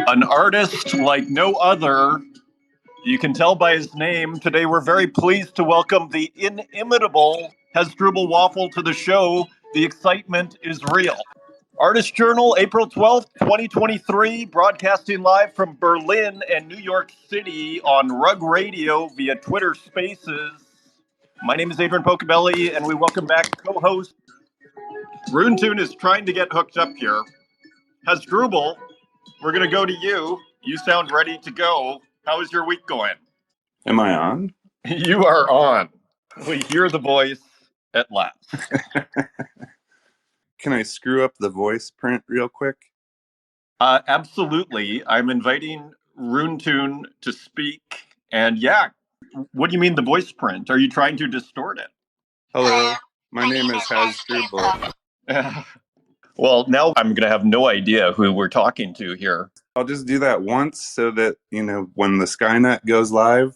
An artist like no other. You can tell by his name. Today we're very pleased to welcome the inimitable Hasdrubal Waffle to the show. The excitement is real. Artist Journal, April 12th, 2023, broadcasting live from Berlin and New York City on Rug Radio via Twitter Spaces. My name is Adrian Pocabelli, and we welcome back co-host. Runetoon is trying to get hooked up here. Hasdrubal, we're going to go to you. You sound ready to go. How is your week going? Am I on? You are on. We hear the voice at last. Can I screw up the voice print real quick? Absolutely. I'm inviting Runetoon to speak. And yeah, what do you mean the voice print? Are you trying to distort it? Hello, my name is Hasdrubal. Well, now I'm going to have no idea who we're talking to here. I'll just do that once so that, when the Skynet goes live,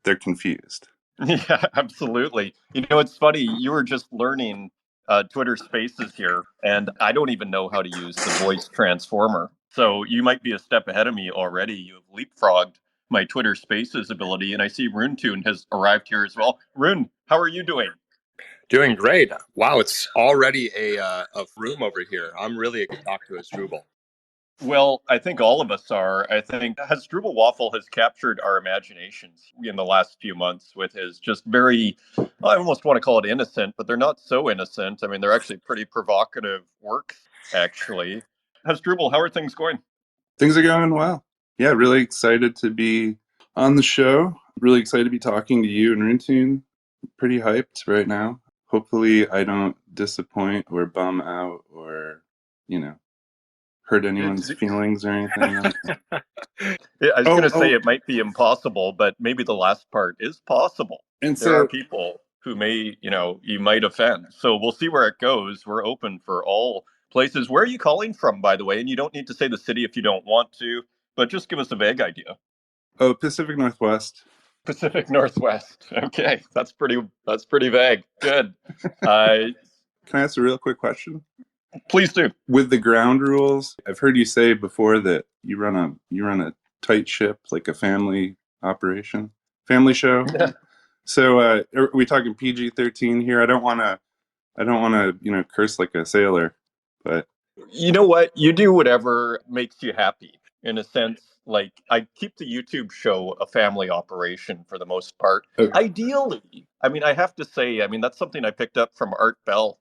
they're confused. Yeah, absolutely. It's funny. You were just learning Twitter Spaces here, and I don't even know how to use the voice transformer. So you might be a step ahead of me already. You have leapfrogged my Twitter Spaces ability, and I see Runetoon has arrived here as well. Rune, how are you doing? Doing great. Wow, it's already a room over here. I'm really excited to talk to Hasdrubal. Well, I think all of us are. I think Hasdrubal Waffle has captured our imaginations in the last few months with his just very, I almost want to call it innocent, but they're not so innocent. I mean, they're actually pretty provocative works, actually. Hasdrubal, how are things going? Things are going well. Yeah, really excited to be on the show. Really excited to be talking to you and Runetoon. Pretty hyped right now. Hopefully I don't disappoint or bum out or, hurt anyone's feelings or anything. I was going to say it might be impossible, but maybe the last part is possible. And there are people who may, you might offend. So we'll see where it goes. We're open for all places. Where are you calling from, by the way? And you don't need to say the city if you don't want to, but just give us a vague idea. Oh, Pacific Northwest. Pacific Northwest. Okay, that's pretty vague. Good. Can I ask a real quick question? Please do. With the ground rules, I've heard you say before that you run a tight ship, like a family operation, family show. Yeah. So are we talking PG-13 here? I don't want to curse like a sailor, but you know what? You do whatever makes you happy. In a sense, like I keep the YouTube show a family operation for the most part. Okay. Ideally, I mean, I have to say, that's something I picked up from Art Bell,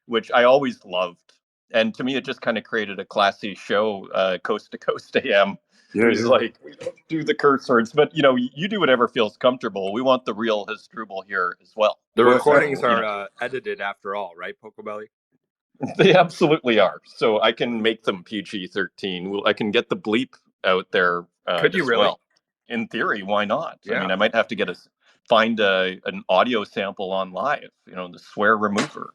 which I always loved. And to me, it just kind of created a classy show, Coast to Coast AM. Yeah, he's like, we don't do the curse words, but you do whatever feels comfortable. We want the real Hasdrubal here as well. The recordings are edited after all, right, Pocabelli? They absolutely are. So I can make them PG-13. I can get the bleep out there. Could you really? Well. In theory, why not? Yeah. I might have to find an audio sample on live. The swear remover.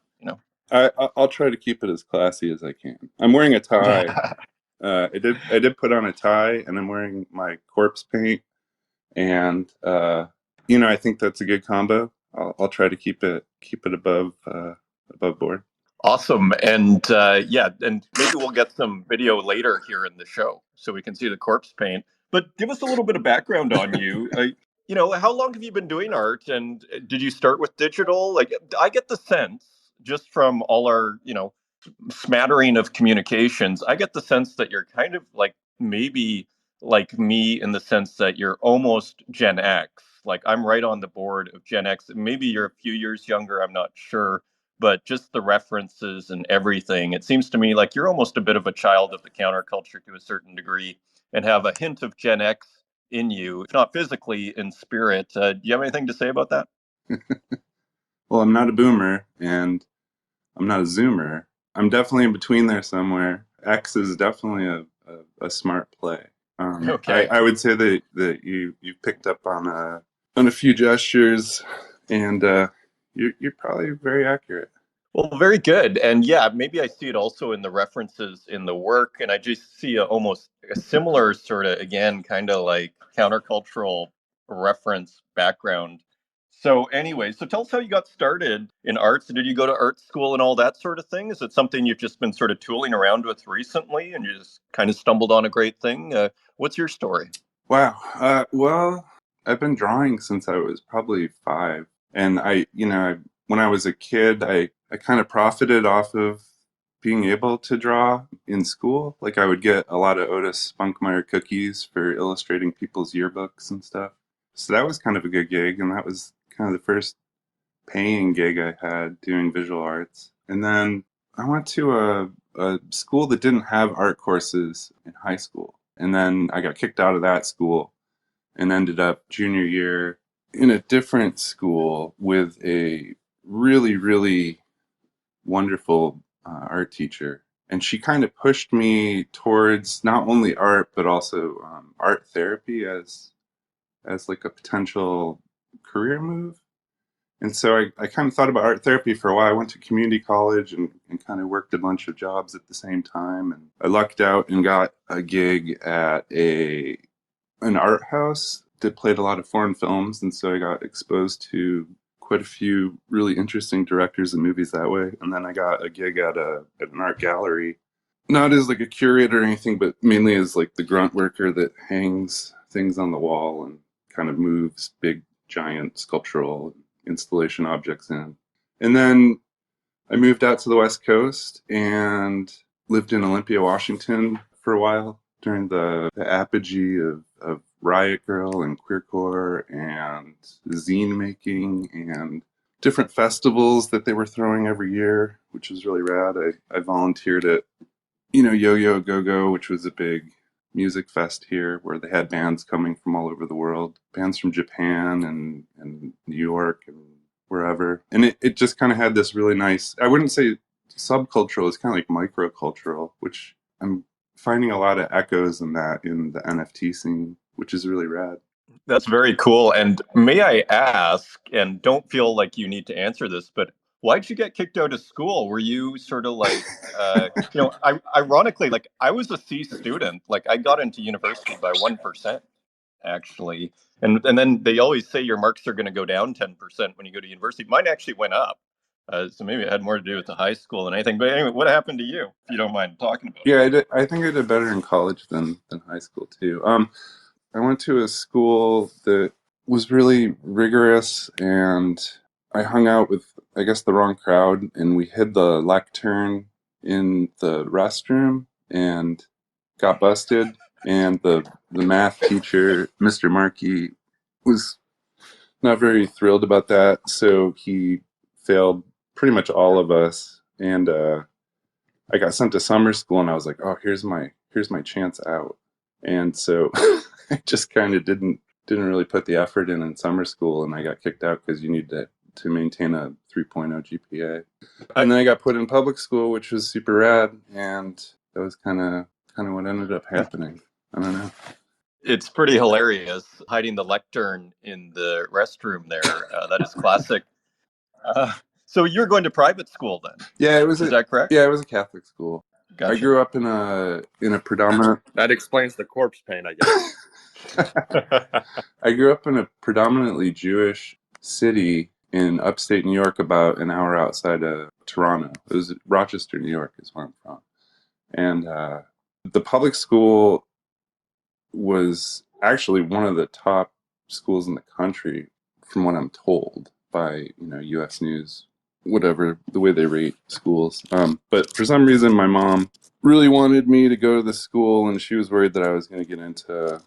I'll try to keep it as classy as I can. I'm wearing a tie. I did put on a tie, and I'm wearing my corpse paint, and I think that's a good combo. I'll try to keep it above board. Awesome, and and maybe we'll get some video later here in the show so we can see the corpse paint. But give us a little bit of background on you. How long have you been doing art, and did you start with digital? Like, I get the sense, just from all our, smattering of communications, I get the sense that you're kind of like maybe like me in the sense that you're almost Gen X. Like I'm right on the board of Gen X. Maybe you're a few years younger, I'm not sure. But just the references and everything, it seems to me like you're almost a bit of a child of the counterculture to a certain degree and have a hint of Gen X in you, if not physically, in spirit. Do you have anything to say about that? Well, I'm not a boomer and I'm not a zoomer. I'm definitely in between there somewhere. X is definitely a smart play. Okay. I would say that you picked up on a few gestures, and you're probably very accurate. Well, very good. And yeah, maybe I see it also in the references in the work, and I just see almost a similar sort of, again, kind of like countercultural reference background. So anyway, so tell us how you got started in arts. Did you go to art school and all that sort of thing? Is it something you've just been sort of tooling around with recently and you just kind of stumbled on a great thing? What's your story? Wow. Well, I've been drawing since I was probably 5. And when I was a kid, I kind of profited off of being able to draw in school. Like I would get a lot of Otis Spunkmeyer cookies for illustrating people's yearbooks and stuff. So that was kind of a good gig. And that was kind of the first paying gig I had doing visual arts. And then I went to a school that didn't have art courses in high school. And then I got kicked out of that school and ended up junior year in a different school with a really, really wonderful art teacher. And she kind of pushed me towards not only art, but also art therapy as like a potential career move. And so I kind of thought about art therapy for a while. I went to community college and kind of worked a bunch of jobs at the same time. And I lucked out and got a gig at an art house that played a lot of foreign films. And so I got exposed to quite a few really interesting directors and movies that way. And then I got a gig at an art gallery, not as like a curator or anything, but mainly as like the grunt worker that hangs things on the wall and kind of moves big, giant sculptural installation objects in. And then I moved out to the West Coast and lived in Olympia, Washington for a while during the apogee of Riot Girl and queercore and zine making and different festivals that they were throwing every year, which was really rad. I volunteered at, Yo-Yo Go-Go, which was a big music fest here where they had bands coming from all over the world, bands from Japan and New York and wherever. And it just kind of had this really nice, I wouldn't say subcultural, it's kind of like microcultural, which I'm finding a lot of echoes in that in the NFT scene, which is really rad. That's very cool. And may I ask, and don't feel like you need to answer this, but why'd you get kicked out of school? Were you sort of like, ironically, like I was a C student. Like I got into university by 1%, actually. And then they always say your marks are going to go down 10% when you go to university. Mine actually went up. So maybe it had more to do with the high school than anything. But anyway, what happened to you, if you don't mind talking about it? Yeah, I think I did better in college than high school too. I went to a school that was really rigorous, and I hung out with, I guess, the wrong crowd, and we hid the lectern in the restroom and got busted. And the math teacher, Mr. Markey, was not very thrilled about that, so he failed pretty much all of us. And I got sent to summer school, and I was like, "Oh, here's my chance out." And so I just kind of didn't really put the effort in summer school, and I got kicked out because you need to maintain a 3.0 GPA. And then I got put in public school, which was super rad, and that was kind of what ended up happening. I don't know. It's pretty hilarious hiding the lectern in the restroom there. That is classic. So you're going to private school then? Yeah, Is that correct? Yeah, it was a Catholic school. Gotcha. I grew up in a predominant. That explains the corpse paint, I guess. I grew up in a predominantly Jewish city in upstate New York, about an hour outside of Toronto. It was Rochester, New York, is where I'm from. And the public school was actually one of the top schools in the country, from what I'm told by U.S. News, whatever the way they rate schools. But for some reason, my mom really wanted me to go to the school, and she was worried that I was going to get into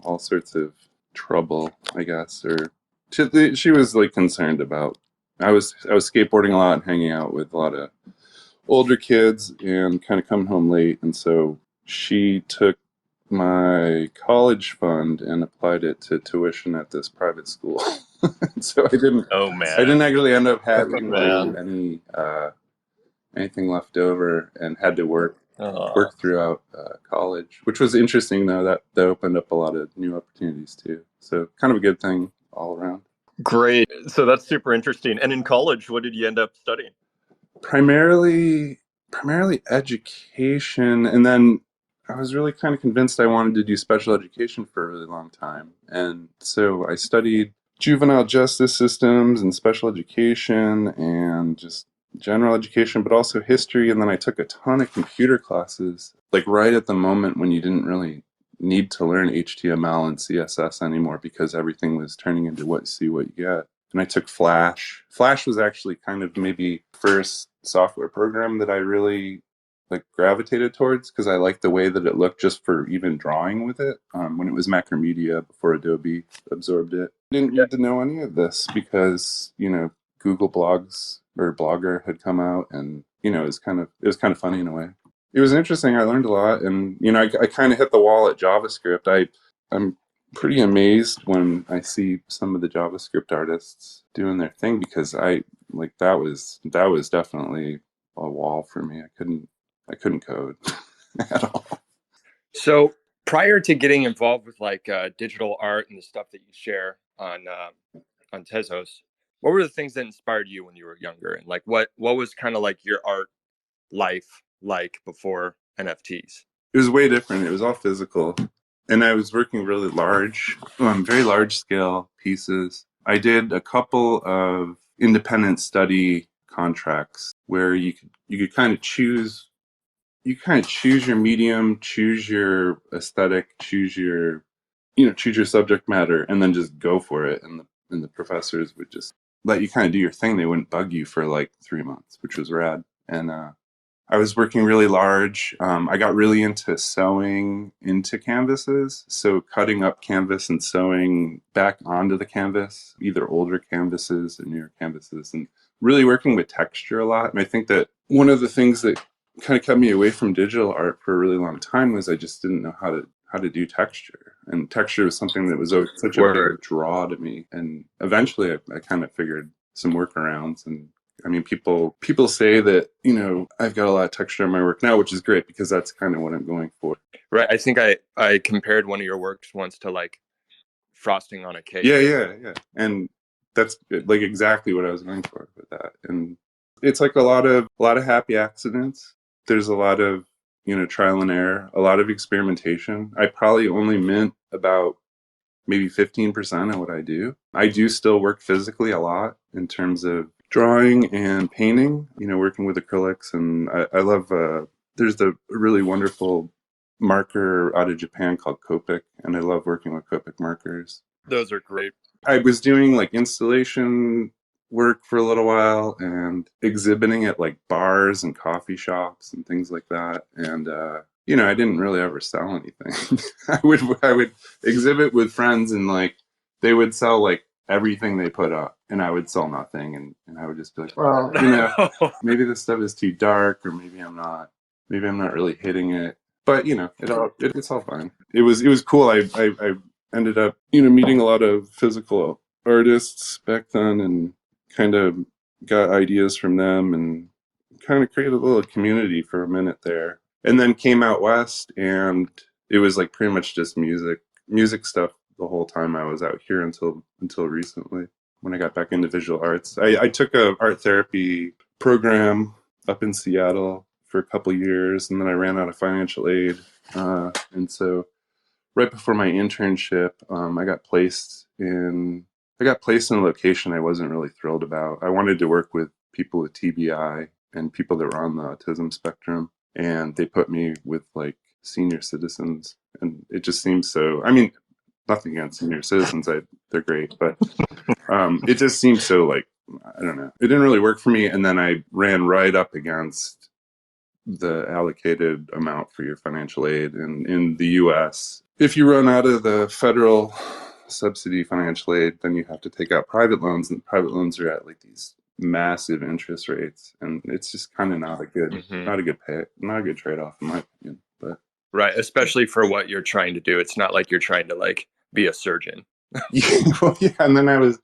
all sorts of trouble, I guess, or she was like concerned about. I was skateboarding a lot and hanging out with a lot of older kids and kind of coming home late, and so she took my college fund and applied it to tuition at this private school. So I didn't. Oh man! I didn't actually end up having really anything left over, and had to work throughout college, which was interesting though. That opened up a lot of new opportunities too. So kind of a good thing all around. Great. So that's super interesting. And in college, what did you end up studying? Primarily education, and then I was really kind of convinced I wanted to do special education for a really long time. And so I studied juvenile justice systems and special education and just general education, but also history. And then I took a ton of computer classes, like right at the moment when you didn't really need to learn HTML and CSS anymore because everything was turning into what you get. And I took Flash. Flash was actually kind of maybe first software program that I really like gravitated towards because I liked the way that it looked just for even drawing with it when it was Macromedia before Adobe absorbed it. I didn't need to know any of this because, Google Blogs or Blogger had come out and, it was kind of funny in a way. It was interesting. I learned a lot and, I kind of hit the wall at JavaScript. I'm pretty amazed when I see some of the JavaScript artists doing their thing because that was definitely a wall for me. I couldn't code at all. So prior to getting involved with like digital art and the stuff that you share on Tezos, what were the things that inspired you when you were younger? And like what was kind of like your art life like before NFTs? It was way different. It was all physical. And I was working really very large scale pieces. I did a couple of independent study contracts where you could kind of choose your medium, choose your aesthetic, choose your subject matter, and then just go for it. And the professors would just let you kind of do your thing. They wouldn't bug you for like 3 months, which was rad. And I was working really large. I got really into sewing into canvases. So cutting up canvas and sewing back onto the canvas, either older canvases or newer canvases, and really working with texture a lot. And I think that one of the things that kind of kept me away from digital art for a really long time was I just didn't know how to do texture. And texture was something that was such a big draw to me. And eventually I kind of figured some workarounds. And I mean, people say that, I've got a lot of texture in my work now, which is great because that's kind of what I'm going for. Right. I think I compared one of your works once to like frosting on a cake. Yeah. And that's like exactly what I was going for with that. And it's like a lot of happy accidents. There's a lot of, trial and error, a lot of experimentation. I probably only mint about maybe 15% of what I do. I do still work physically a lot in terms of drawing and painting, working with acrylics. And I love, there's a really wonderful marker out of Japan called Copic, and I love working with Copic markers. Those are great. I was doing like installation work for a little while and exhibiting at like bars and coffee shops and things like that. And, I didn't really ever sell anything. I would exhibit with friends and like they would sell like everything they put up and I would sell nothing. And I would just be like, well, maybe this stuff is too dark or maybe I'm not really hitting it. But, it's all fine. It was cool. I ended up, meeting a lot of physical artists back then and kind of got ideas from them and kind of created a little community for a minute there. And then came out west and it was like pretty much just music stuff the whole time I was out here until recently when I got back into visual arts. I took a art therapy program up in Seattle for a couple of years and then I ran out of financial aid. And so right before my internship, I got placed in a location I wasn't really thrilled about. I wanted to work with people with TBI and people that were on the autism spectrum, and they put me with like senior citizens, and it just seems so. I mean, nothing against senior citizens, they're great, but it just seems so like I don't know. It didn't really work for me, and then I ran right up against the allocated amount for your financial aid in the U.S. If you run out of the federal subsidy financial aid, then you have to take out private loans, and private loans are at like these massive interest rates, and it's just kind of not a good trade-off in my opinion. But right, especially for what you're trying to do. It's not like you're trying to like be a surgeon. And then I was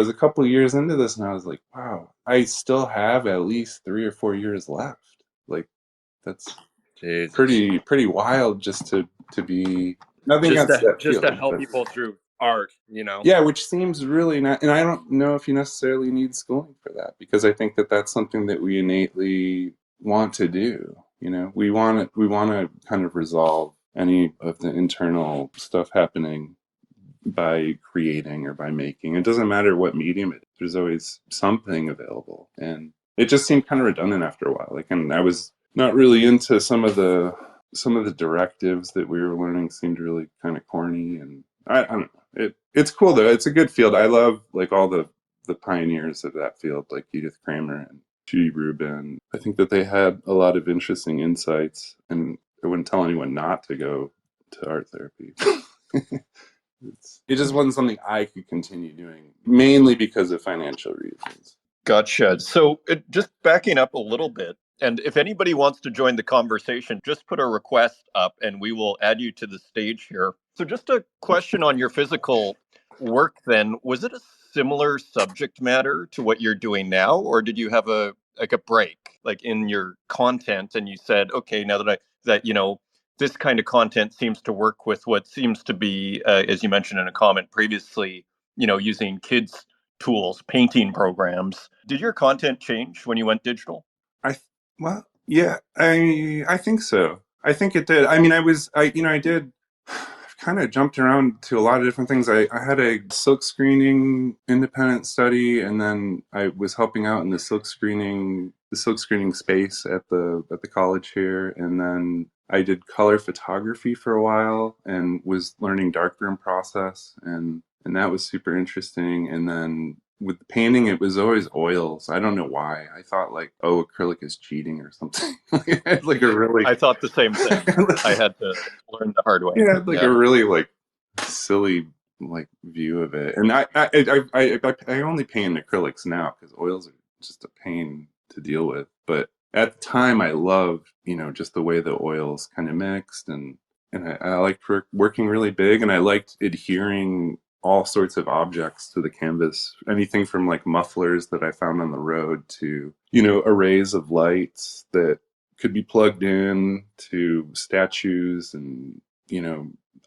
a couple of years into this, and I was like, wow, I still have at least 3 or 4 years left. Like that's Jesus. pretty wild just to be nothing just to help people through art, Yeah, which seems really not, and I don't know if you necessarily need schooling for that because I think that that's something that we innately want to do. We want to kind of resolve any of the internal stuff happening by creating or by making. It doesn't matter what medium it is. There's always something available. And it just seemed kind of redundant after a while. Like, and I was not really into some of the directives that we were learning seemed really kind of corny. And I don't know. It's cool though. It's a good field. I love like all the pioneers of that field, like Edith Kramer and Judy Rubin. I think that they had a lot of interesting insights, and I wouldn't tell anyone not to go to art therapy. It just wasn't something I could continue doing, mainly because of financial reasons. Gotcha. So just backing up a little bit, and if anybody wants to join the conversation, just put a request up and we will add you to the stage here. So just a question on your physical work then, was it a similar subject matter to what you're doing now, or did you have a break like in your content and you said, okay, now that this kind of content seems to work with what seems to be, as you mentioned in a comment previously, using kids tools, painting programs. Did your content change when you went digital? Well, yeah, I think so. I think it did. I mean, I did. I've kind of jumped around to a lot of different things. I had a silk screening independent study, and then I was helping out in the silk screening space at the college here, and then I did color photography for a while and was learning darkroom process, and that was super interesting. And then with painting, it was always oils. I don't know why. I thought like, oh, acrylic is cheating or something. Like a really, I thought the same thing. I had to learn the hard way. Yeah, like a really like silly like view of it. And I only paint acrylics now because oils are just a pain to deal with. But at the time, I loved just the way the oils kind of mixed, and I liked working really big, and I liked adhering all sorts of objects to the canvas, anything from like mufflers that I found on the road to arrays of lights that could be plugged in to statues, and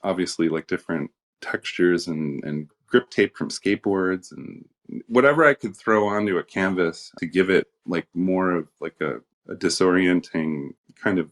obviously like different textures and grip tape from skateboards, and whatever I could throw onto a canvas to give it like more of like a disorienting kind of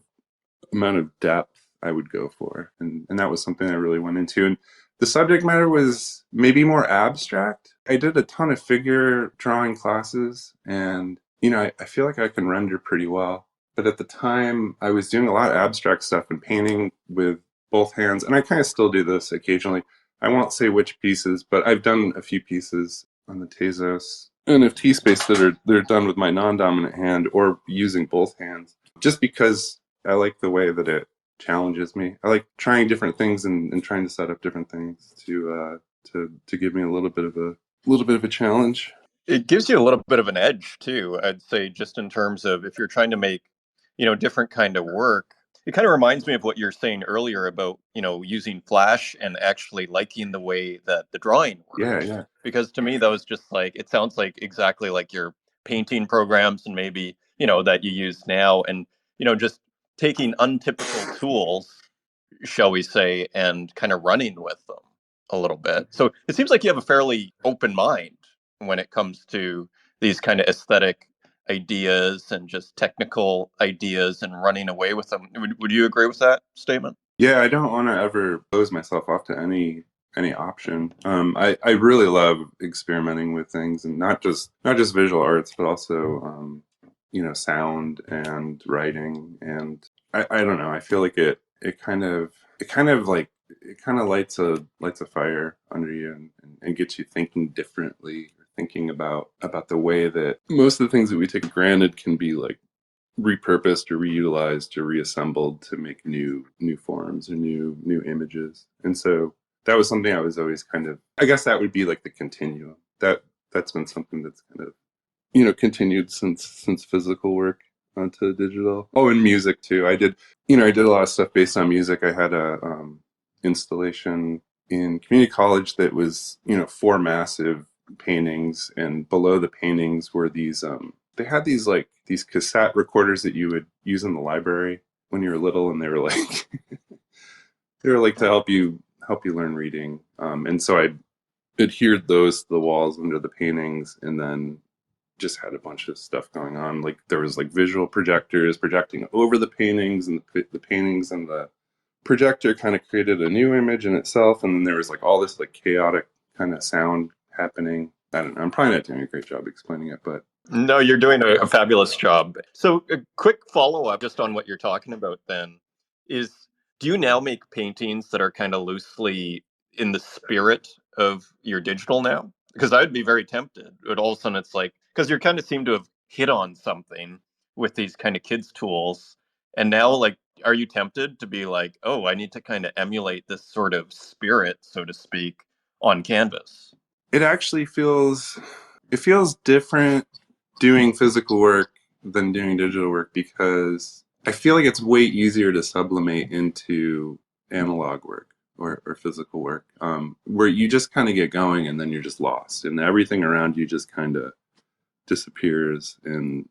amount of depth I would go for, and that was something I really went into. And the subject matter was maybe more abstract. I did a ton of figure drawing classes, and I feel like I can render pretty well. But at the time, I was doing a lot of abstract stuff and painting with both hands, and I kind of still do this occasionally. I won't say which pieces, but I've done a few pieces on the Tazos NFT space that they're done with my non-dominant hand or using both hands, just because I like the way that it challenges me. I like trying different things and trying to set up different things to give me a little bit of a challenge. It gives you a little bit of an edge too, I'd say, just in terms of if you're trying to make, different kind of work. It kind of reminds me of what you're saying earlier about, using Flash and actually liking the way that the drawing works. Yeah. Because to me, that was just like, it sounds like exactly like your painting programs and maybe, that you use now, and, just taking untypical tools, shall we say, and kind of running with them a little bit. So it seems like you have a fairly open mind when it comes to these kind of aesthetic ideas and just technical ideas and running away with them. Would you agree with that statement? Yeah, I don't want to ever close myself off to any option. I really love experimenting with things, and not just visual arts, but also sound and writing. And I don't know. I feel like it kind of lights a fire under you and gets you thinking differently, thinking about the way that most of the things that we take for granted can be like repurposed or reutilized or reassembled to make new forms or new images. And so that was something I was always kind of, I guess that would be like the continuum. That's been something that's kind of continued since physical work onto digital. Oh, and music too. I did a lot of stuff based on music. I had a installation in community college that was 4 massive paintings, and below the paintings were these they had these cassette recorders that you would use in the library when you were little, and they were like to help you learn reading, and so I adhered those to the walls under the paintings, and then just had a bunch of stuff going on. Like there was like visual projectors projecting over the paintings, and the paintings and the projector kind of created a new image in itself, and then there was like all this like chaotic kind of sound happening. I don't know. I'm probably not doing a great job explaining it, but No, you're doing a fabulous job. So, a quick follow up just on what you're talking about then is, do you now make paintings that are kind of loosely in the spirit of your digital now? Because I'd be very tempted. But all of a sudden, it's like, because you kind of seem to have hit on something with these kind of kids' tools. And now, like, are you tempted to be like, oh, I need to kind of emulate this sort of spirit, so to speak, on canvas? it actually feels different doing physical work than doing digital work, because I feel like it's way easier to sublimate into analog work or physical work, where you just kind of get going and then you're just lost and everything around you just kind of disappears, and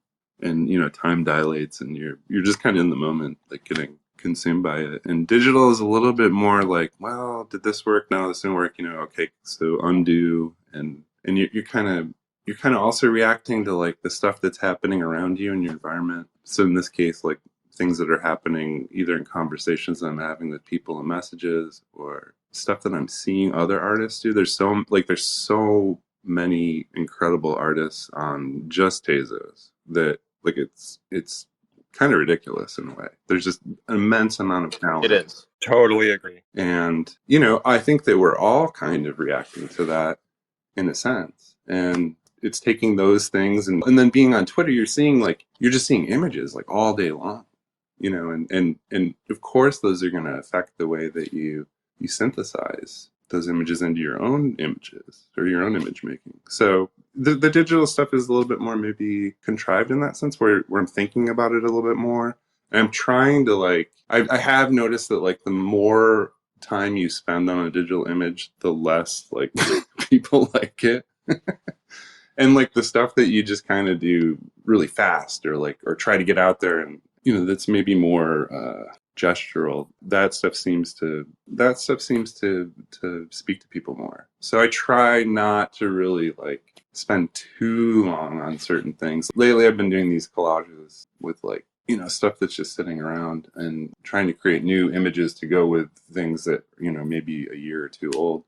time dilates and you're just kind of in the moment, like getting consumed by it. And digital is a little bit more like, well, did this work? No, this didn't work. Okay, so undo, and you're kind of also reacting to like the stuff that's happening around you in your environment. So in this case, like things that are happening either in conversations that I'm having with people and messages, or stuff that I'm seeing other artists do. There's so many incredible artists on just Tazos that like it's kind of ridiculous in a way. There's just an immense amount of talent. It is. Totally agree. And I think that we're all kind of reacting to that in a sense. And it's taking those things and then being on Twitter, you're just seeing images like all day long, and of course those are going to affect the way that you synthesize those images into your own images or your own image making. So the digital stuff is a little bit more maybe contrived in that sense, where I'm thinking about it a little bit more. And I'm trying to I have noticed that like the more time you spend on a digital image, the less like people like it. And like the stuff that you just kind of do really fast or try to get out there and that's maybe more gestural, that stuff seems to speak to people more. So I try not to really like spend too long on certain things. Lately I've been doing these collages with like stuff that's just sitting around and trying to create new images to go with things that maybe a year or two old,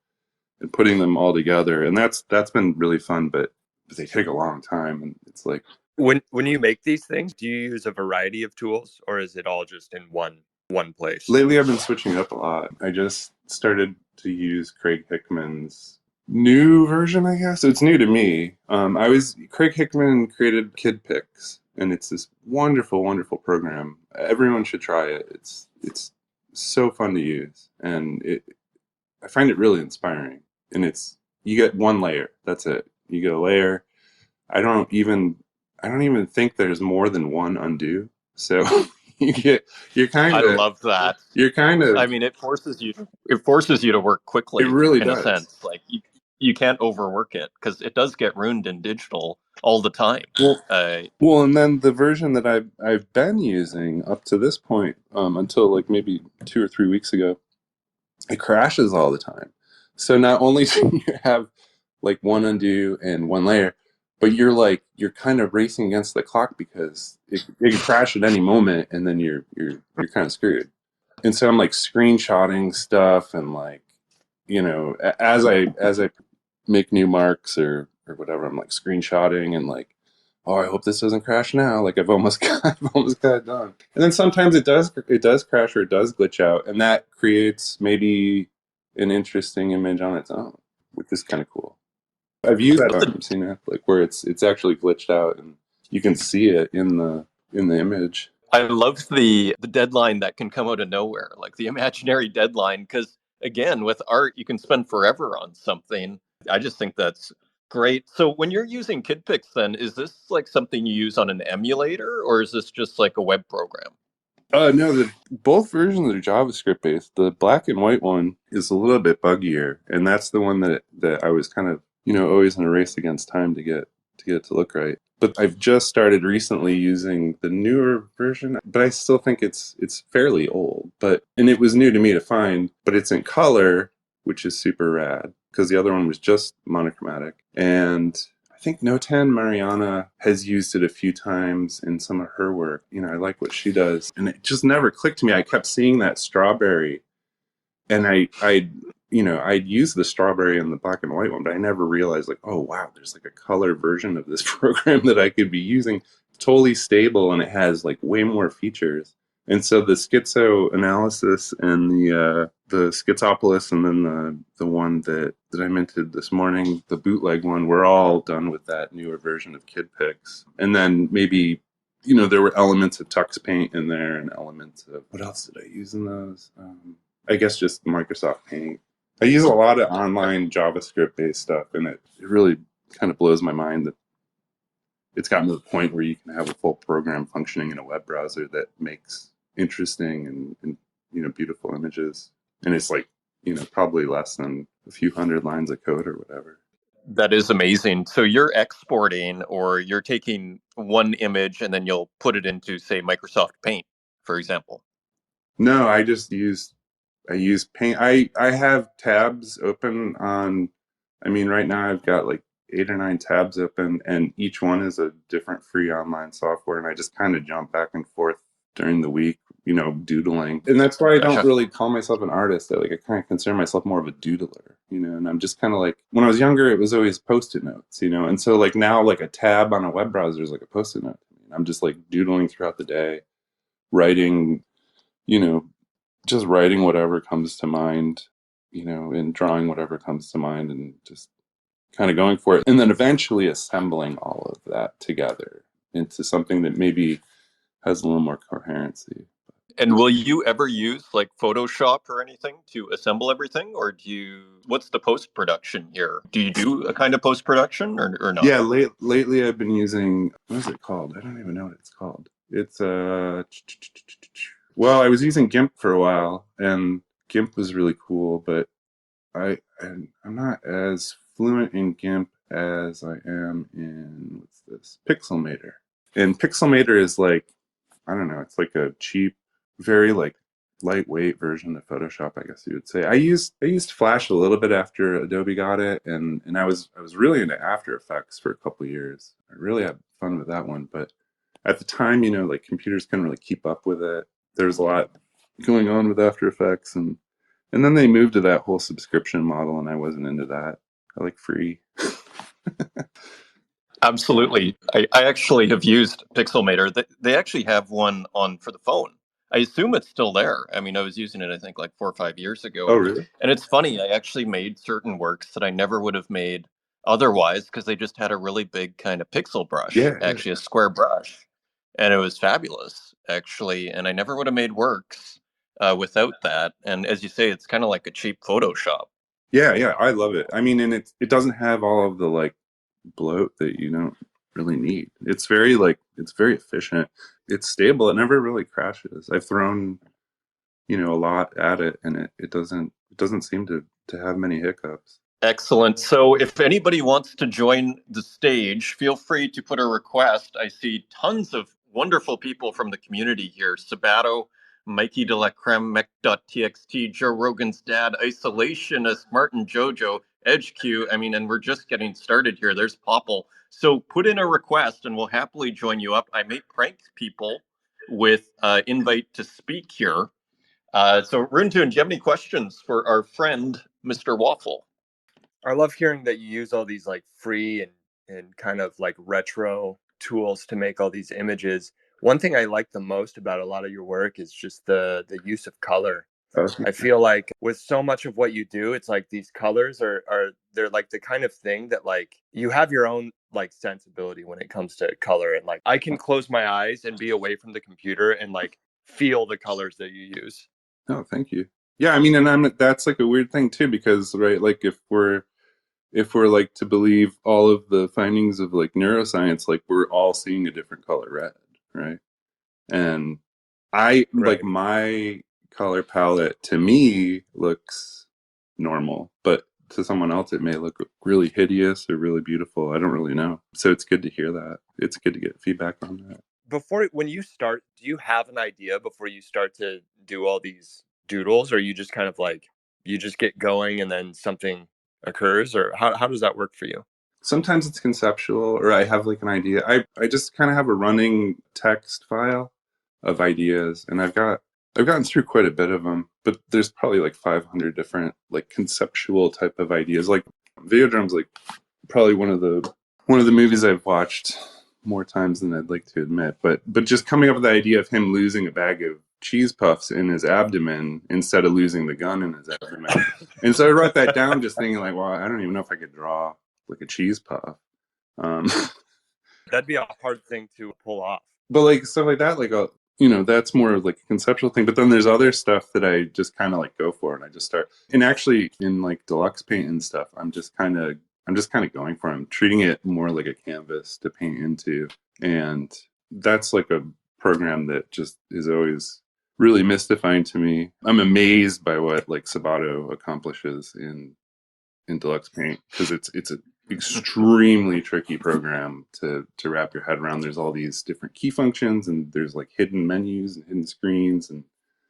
and putting them all together. And that's been really fun, but they take a long time. And it's like, when you make these things, do you use a variety of tools, or is it all just in one place? Lately I've been switching up a lot. I just started to use Craig Hickman's new version, I guess. It's new to me. Craig Hickman created Kidpix, and it's this wonderful, wonderful program. Everyone should try it. It's so fun to use, and I find it really inspiring. And you get one layer. That's it. You get a layer. I don't even think there's more than one undo. So you're kind of. I love that. You're kind of. I mean, it forces you to work quickly. It really in does. a sense. Like you can't overwork it, because it does get ruined in digital all the time. Well, and then the version that I've been using up to this point, until like maybe 2 or 3 weeks ago, it crashes all the time. So not only do you have like one undo and one layer, but you're kind of racing against the clock, because it can crash at any moment, and then you're kind of screwed. And so I'm like screenshotting stuff, and like as I make new marks or whatever, I'm like screenshotting and like, oh, I hope this doesn't crash now. Like I've almost got it done. And then sometimes it does crash or it does glitch out, and that creates maybe an interesting image on its own, which is kind of cool. I've used that on CNET, like where it's actually glitched out and you can see it in the image. I love the deadline that can come out of nowhere, like the imaginary deadline, because again, with art, you can spend forever on something. I just think that's great. So when you're using Kidpix, then is this like something you use on an emulator, or is this just like a web program? No, both versions are JavaScript based. The black and white one is a little bit buggier, and that's the one that I was kind of always in a race against time to get it to look right. But I've just started recently using the newer version, but I still think it's fairly old. And it was new to me to find, but it's in color, which is super rad, because the other one was just monochromatic. And I think Notan Mariana has used it a few times in some of her work. I like what she does. And it just never clicked to me. I kept seeing that strawberry, and I'd use the strawberry in the black and white one, but I never realized, like, oh wow, there's like a color version of this program that I could be using, totally stable, and it has like way more features. And so the schizo analysis and the Schizopolis, and then the one that I minted this morning, the bootleg one, we're all done with that newer version of Kidpix. And then maybe, there were elements of Tux Paint in there, and elements of, what else did I use in those? I guess just Microsoft Paint. I use a lot of online JavaScript-based stuff, and it really kind of blows my mind that it's gotten to the point where you can have a full program functioning in a web browser that makes interesting and beautiful images. And it's like, probably less than a few hundred lines of code or whatever. That is amazing. So you're exporting, or you're taking one image and then you'll put it into, say, Microsoft Paint, for example. No, I use Paint. I have tabs open on, right now I've got like 8 or 9 tabs open, and each one is a different free online software, and I just kind of jump back and forth during the week, doodling. And that's why I don't really call myself an artist. I kind of consider myself more of a doodler, and I'm just kind of like, when I was younger, it was always Post-it notes, and so like now, like a tab on a web browser is like a Post-it note. I'm just like doodling throughout the day, writing, just writing whatever comes to mind, and drawing whatever comes to mind, and just kind of going for it. And then eventually assembling all of that together into something that maybe has a little more coherency. And will you ever use like Photoshop or anything to assemble everything? Or what's the post-production here? Do you do a kind of post-production or not? Yeah, lately I've been using, what is it called? I don't even know what it's called. It's well, I was using GIMP for a while, and GIMP was really cool, but I'm not as fluent in GIMP as I am in, what's this, Pixelmator. And Pixelmator is like, I don't know, it's like a cheap, very like lightweight version of Photoshop, I guess you would say. I used Flash a little bit after Adobe got it, and I was really into After Effects for a couple of years. I really had fun with that one, but at the time, like computers couldn't really keep up with it. There was a lot going on with After Effects, and then they moved to that whole subscription model, and I wasn't into that. I like free. Absolutely. I actually have used Pixelmator. They actually have one on for the phone. I assume it's still there. I mean, I was using it, I think, like 4 or 5 years ago. Oh, really? And it's funny, I actually made certain works that I never would have made otherwise, because they just had a really big kind of pixel brush, actually a square brush. And it was fabulous, actually. And I never would have made works without that. And as you say, it's kind of like a cheap Photoshop. Yeah, I love it. I mean, and it doesn't have all of the like bloat that you don't really need. It's very efficient. It's stable. It never really crashes. I've thrown, a lot at it, and it doesn't seem to have many hiccups. Excellent. So if anybody wants to join the stage, feel free to put a request. I see tons of wonderful people from the community here. Sabato, Mikey de la Creme, Mech.txt, Joe Rogan's dad, Isolationist, Martin Jojo, EdgeQ. I mean, and we're just getting started here. There's Popple. So put in a request and we'll happily join you up. I may prank people with invite to speak here. So Runtun, do you have any questions for our friend, Mr. Waffle? I love hearing that you use all these like free and kind of like retro tools to make all these images. One thing I like the most about a lot of your work is just the use of color. I feel like with so much of what you do, it's like these colors are they're like the kind of thing that like you have your own like sensibility when it comes to color, and like I can close my eyes and be away from the computer and like feel the colors that you use. Oh, thank you. Yeah, I mean, and that's like a weird thing too, because right, like if we're like to believe all of the findings of like neuroscience, like we're all seeing a different color red, right? And like my color palette to me looks normal, but to someone else it may look really hideous or really beautiful. I don't really know. So it's good to hear that. It's good to get feedback on that. When you start, do you have an idea before you start to do all these doodles, or you just kind of like you just get going and then something occurs, or how does that work for you? sometimes it's conceptual, or I have like an idea. I just kind of have a running text file of ideas, and I've gotten through quite a bit of them, but there's probably like 500 different like conceptual type of ideas. Like Videodrom's like probably one of the movies I've watched more times than I'd like to admit. But just coming up with the idea of him losing a bag of cheese puffs in his abdomen instead of losing the gun in his abdomen. And so I wrote that down just thinking like, well, I don't even know if I could draw like a cheese puff. Um, That'd be a hard thing to pull off. but like stuff like that, like that's more of like a conceptual thing. But then there's other stuff that I just kind of like go for, and I just start. And actually, in like deluxe paint and stuff, I'm just kind of going for it. I'm treating it more like a canvas to paint into, and that's like a program that just is always really mystifying to me. I'm amazed by what like Sabato accomplishes in deluxe paint, because it's an extremely tricky program to wrap your head around. There's all these different key functions, and there's like hidden menus and hidden screens, and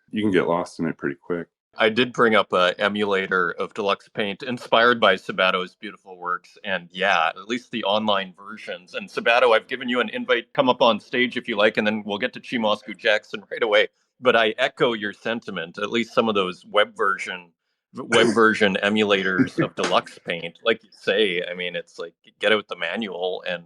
you can get lost in it pretty quick. I did bring up an emulator of Deluxe Paint inspired by Sabato's beautiful works. And yeah, at least the online versions. And Sabato, I've given you an invite. Come up on stage if you like, and then we'll get to Chimosuke Jackson right away. But I echo your sentiment. At least some of those web version emulators of Deluxe Paint, like you say, I mean, it's like get out the manual. And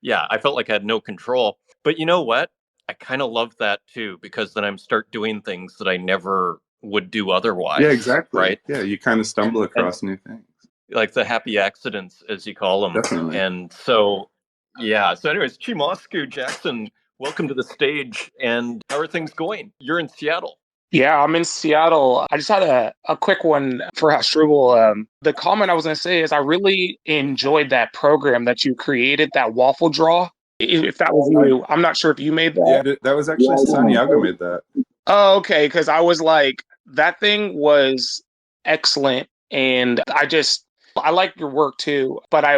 yeah, I felt like I had no control. But you know what? I kind of love that too, because then I'm start doing things that I never would do otherwise. Yeah, exactly. Right? Yeah, you kind of stumble across new things. Like the happy accidents, as you call them. Definitely. And so, yeah. So, anyways, Chimosuke Jackson, welcome to the stage. And how are things going? You're in Seattle. Yeah, I'm in Seattle. I just had a quick one for Hasdrubal. The comment I was going to say is I really enjoyed that program that you created, that waffle draw. If that was you, I'm not sure if you made that. Yeah, that was actually Santiago made that. Oh, okay. Because I was like, that thing was excellent. And I like your work too. But I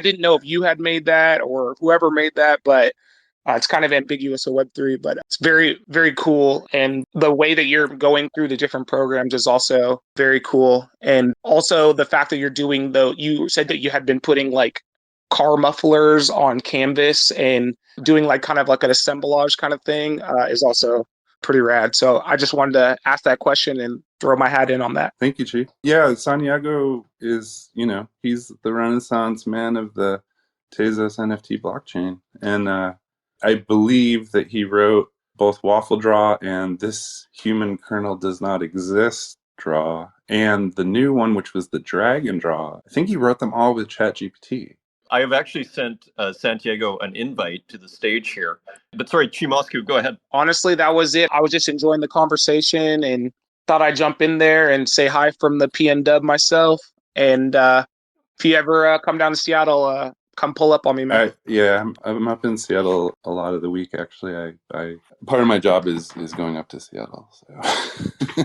didn't know if you had made that or whoever made that. But it's kind of ambiguous with Web3, but it's very, very cool. And the way that you're going through the different programs is also very cool. And also the fact that you said that you had been putting like car mufflers on canvas and doing like kind of like an assemblage kind of thing is also pretty rad. So I just wanted to ask that question and throw my hat in on that. Thank you, Chief. Yeah, Santiago is, he's the Renaissance man of the Tazos NFT blockchain. And I believe that he wrote both Waffle Draw and This Human Kernel Does Not Exist Draw, and the new one, which was the Dragon Draw. I think he wrote them all with ChatGPT. I have actually sent Santiago an invite to the stage here. But sorry, Chimosuke, go ahead. Honestly, that was it. I was just enjoying the conversation and thought I'd jump in there and say hi from the PN Dub myself. And if you ever come down to Seattle, come pull up on me, man. I'm up in Seattle a lot of the week. Actually, I part of my job is going up to Seattle. So.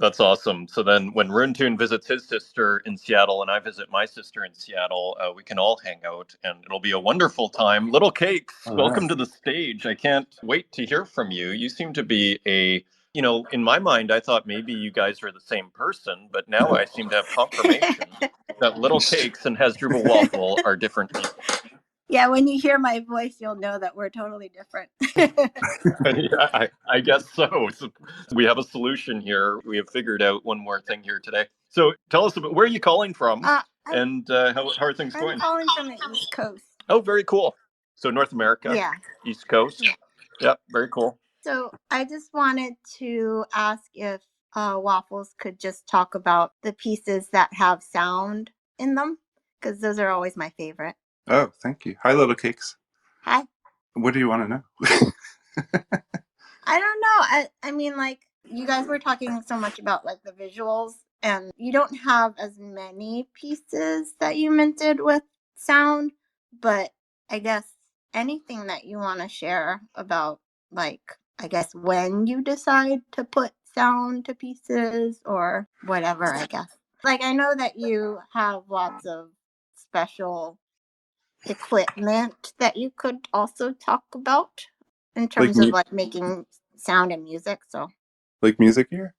That's awesome. So then when Runtune visits his sister in Seattle and I visit my sister in Seattle, we can all hang out and it'll be a wonderful time. Little Cakes, welcome to the stage. I can't wait to hear from you. You seem to be in my mind, I thought maybe you guys are the same person, but now I seem to have confirmation that Little Cakes and Hasdrubal Waffle are different people. Yeah, when you hear my voice, you'll know that we're totally different. Yeah, I guess so. So we have a solution here. We have figured out one more thing here today. So tell us about where are you calling from and how are things going? I'm calling from the East Coast. Oh, very cool. So North America, yeah, East Coast. Yeah, very cool. So I just wanted to ask if Waffles could just talk about the pieces that have sound in them, because those are always my favorite. Oh, thank you. Hi, Little Cakes. Hi. What do you want to know? I don't know. I mean, like, you guys were talking so much about, like, the visuals, and you don't have as many pieces that you minted with sound, but I guess anything that you want to share about, like, I guess when you decide to put sound to pieces or whatever, I guess. Like, I know that you have lots of special equipment that you could also talk about in terms of like making sound and music. So like music gear?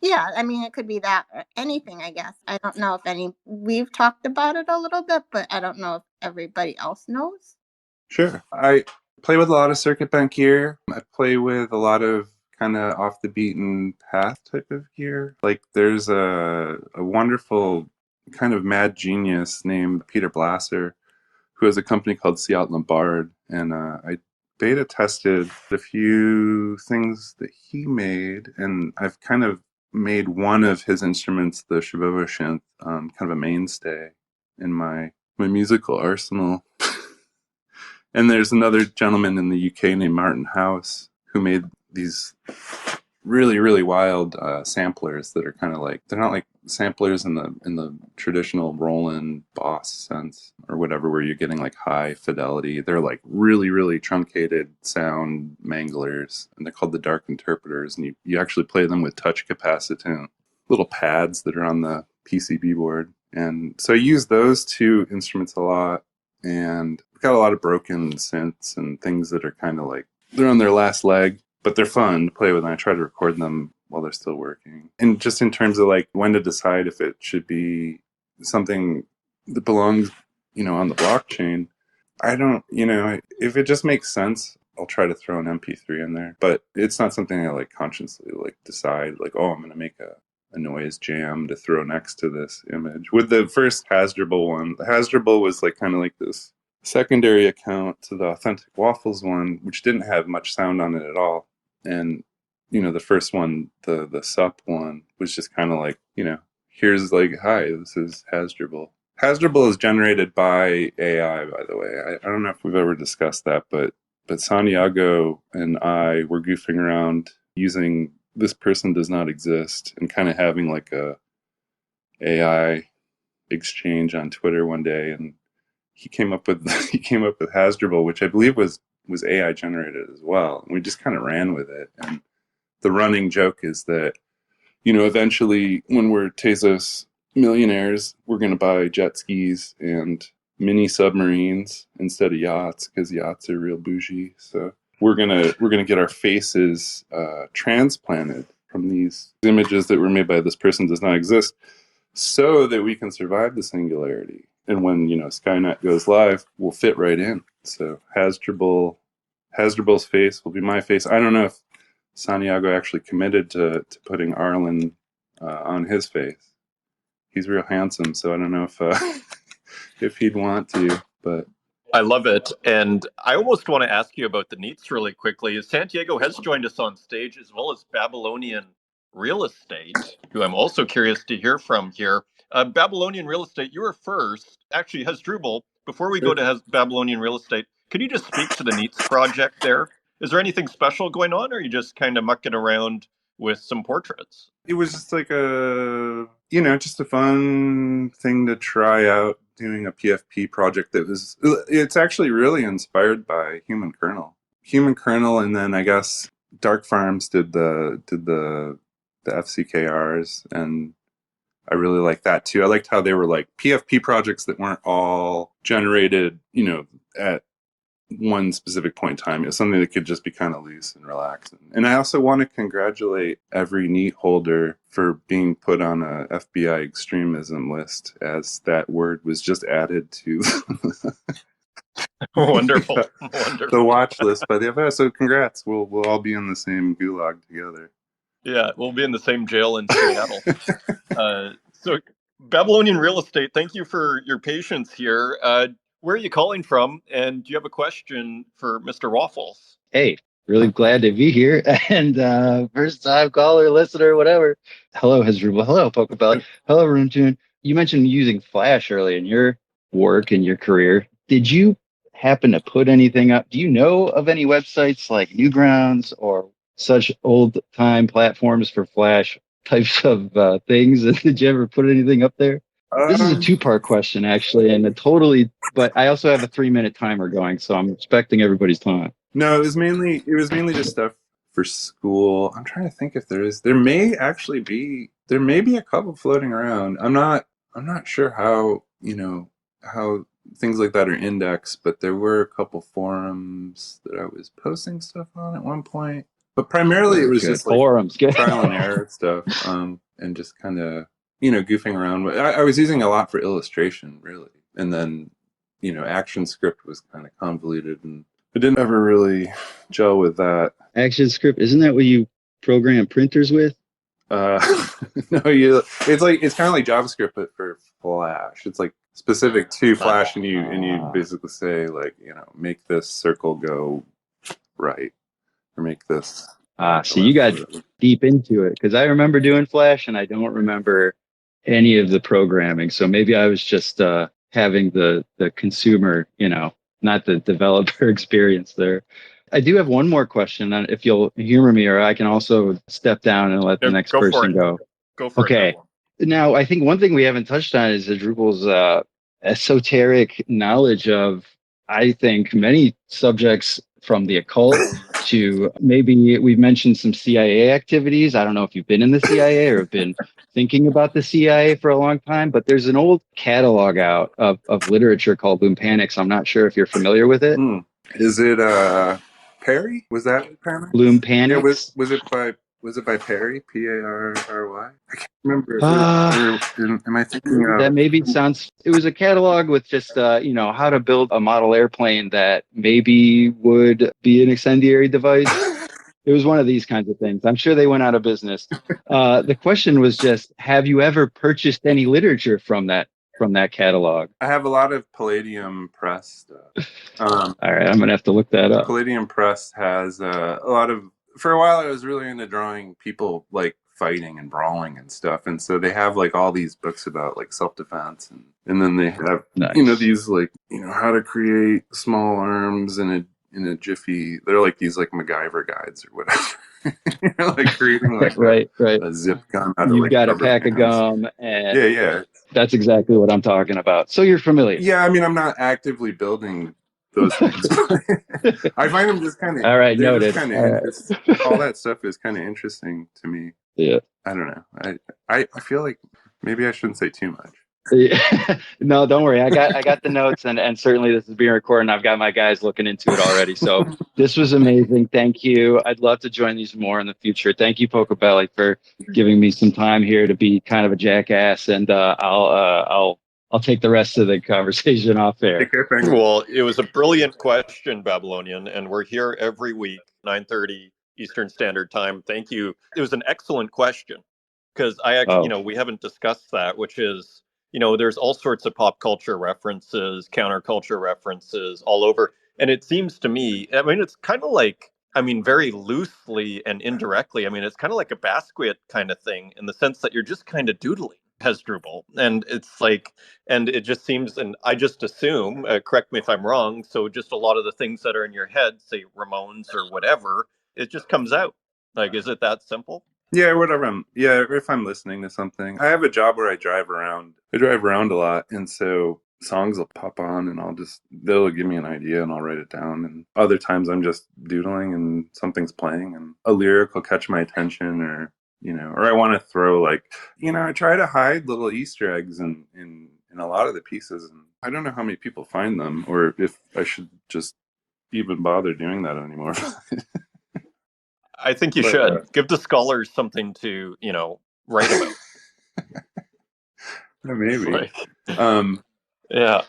Yeah, I mean, it could be that or anything, I guess. I don't know if we've talked about it a little bit, but I don't know if everybody else knows. Sure. I play with a lot of circuit bent gear. I play with a lot of kind of off the beaten path type of gear. Like there's a wonderful kind of mad genius named Peter Blasser who has a company called Ciat Lombard, and I beta tested a few things that he made, and I've kind of made one of his instruments, the Shibobo synth, kind of a mainstay in my musical arsenal. And there's another gentleman in the UK named Martin House who made these really, really wild samplers that are kind of like, they're not like samplers in the traditional Roland Boss sense or whatever, where you're getting like high fidelity. They're like really, really truncated sound manglers, and they're called the Dark Interpreters. And you actually play them with touch capacitant little pads that are on the PCB board. And so I use those two instruments a lot. And we've got a lot of broken synths and things that are kind of like, they're on their last leg, but they're fun to play with, and I try to record them while they're still working. And just in terms of like when to decide if it should be something that belongs, on the blockchain, I don't, if it just makes sense, I'll try to throw an MP3 in there. But it's not something I like consciously like decide like, oh, I'm going to make a noise jam to throw next to this image. With the first Hasdrubal one, the Hasdrubal was like kind of like this secondary account to the Authentic Waffles one, which didn't have much sound on it at all. And the first one, the sup one, was just kind of like, here's like, hi, this is Hasdrubal. Hasdrubal is generated by AI, by the way. I don't know if we've ever discussed that, but Santiago and I were goofing around using This Person Does Not Exist and kind of having like a AI exchange on Twitter one day, and he came up with Hasdrubal, which I believe was AI generated as well. And we just kind of ran with it. And the running joke is that, eventually when we're Tazos millionaires, we're going to buy jet skis and mini submarines instead of yachts, because yachts are real bougie. So we're gonna get our faces transplanted from these images that were made by This Person Does Not Exist, so that we can survive the singularity. And when Skynet goes live, we'll fit right in. So Hasdrubal's face will be my face. I don't know if Santiago actually committed to putting Arlen on his face. He's real handsome, so I don't know if if he'd want to, but. I love it. And I almost want to ask you about the Neats really quickly. Santiago has joined us on stage, as well as Babylonian Real Estate, who I'm also curious to hear from here. Babylonian Real Estate, you were first. Actually, Hasdrubal, before we go to Babylonian Real Estate, could you just speak to the Neats project there? Is there anything special going on, or are you just kind of mucking around with some portraits? It was just like just a fun thing to try out, doing a PFP project it's actually really inspired by Human Kernel. And then I guess Dark Farms did the FCKRs, and I really liked that too. I liked how they were like PFP projects that weren't all generated, at one specific point in time. It's something that could just be kind of loose and relaxed. And I also want to congratulate every Neat holder for being put on a FBI extremism list, as that word was just added to Wonderful. the watch list by the FBI. So congrats. We'll all be in the same gulag together. Yeah, we'll be in the same jail in Seattle. So Babylonian Real Estate, thank you for your patience here. Where are you calling from? And do you have a question for Mr. Waffles? Hey, really glad to be here. And first time caller, listener, whatever. Hello, Hasdrubal. Hello, Popple. Hello, Runtune. You mentioned using Flash early in your work and your career. Did you happen to put anything up? Do you know of any websites like Newgrounds or such old time platforms for Flash types of things? Did you ever put anything up there? This is a two-part question, actually, but I also have a 3-minute timer going, so I'm respecting everybody's time. No, it was mainly just stuff for school. I'm trying to think if there may be a couple floating around. I'm not sure how things like that are indexed, but there were a couple forums that I was posting stuff on at one point. But primarily it was Good. just like Forums, good. trial and error stuff, and just kind of, goofing around. I was using a lot for illustration, really. And then, ActionScript was kind of convoluted, and it didn't ever really gel with that. ActionScript, isn't that what you program printers with? No, it's kind of like JavaScript, but for Flash. It's like specific to Flash, and you basically say like, make this circle go right, or make this. So you got deep into it, because I remember doing Flash and I don't remember any of the programming. So maybe I was just having the consumer, not the developer experience there. I do have one more question, and if you'll humor me, or I can also step down and let the next person go. Go for it. Okay. Now, I think one thing we haven't touched on is Hasdrubal's esoteric knowledge of, I think, many subjects from the occult to maybe we've mentioned some CIA activities. I don't know if you've been in the CIA or have been thinking about the CIA for a long time, but there's an old catalog out of literature called Loom-Panics. I'm not sure if you're familiar with it. Is it Perry? Was that Perry? Loom-Panics? Yeah, was it by Perry? Parry? I can't remember. Am I thinking of... That maybe sounds... It was a catalog with just, how to build a model airplane that maybe would be an incendiary device. It was one of these kinds of things. I'm sure they went out of business. The question was just, have you ever purchased any literature from that catalog? I have a lot of Palladium Press stuff. All right, I'm going to have to look that up. Palladium Press has a lot of... For a while, I was really into drawing people like fighting and brawling and stuff, and so they have like all these books about like self-defense, and then they have these like how to create small arms in a jiffy. They're like these like MacGyver guides or whatever. Like creating like right. a zip gun. You've got a pack of gum, and yeah. That's exactly what I'm talking about. So you're familiar. Yeah, I mean, I'm not actively building those things. I find them just kind of... All right, noted. All that stuff is kind of interesting to me. Yeah. I don't know. I feel like maybe I shouldn't say too much. Yeah. No, don't worry. I got the notes, and certainly this is being recorded, and I've got my guys looking into it already. So this was amazing. Thank you. I'd love to join these more in the future. Thank you, Pokebelly, for giving me some time here to be kind of a jackass, and I'll take the rest of the conversation off there. Well, it was a brilliant question, Babylonian, and we're here every week, 9:30 Eastern Standard Time. Thank you. It was an excellent question, because I actually, we haven't discussed that, which is, there's all sorts of pop culture references, counterculture references all over. And it seems to me, I mean, it's kind of like, very loosely and indirectly, it's kind of like a Basquiat kind of thing, in the sense that you're just kind of doodling Hasdrubal. And it's like, and it just seems, and I just assume, correct me if I'm wrong, so just a lot of the things that are in your head, say Ramones or whatever, it just comes out. Like, is it that simple? Yeah, whatever. If I'm listening to something. I have a job where I drive around. I drive around a lot, and so songs will pop on, and they'll give me an idea, and I'll write it down. And other times I'm just doodling, and something's playing, and a lyric will catch my attention, or I want to throw I try to hide little Easter eggs in a lot of the pieces, and I don't know how many people find them, or if I should just even bother doing that anymore. I think you should give the scholars something to, write about. Maybe. Yeah.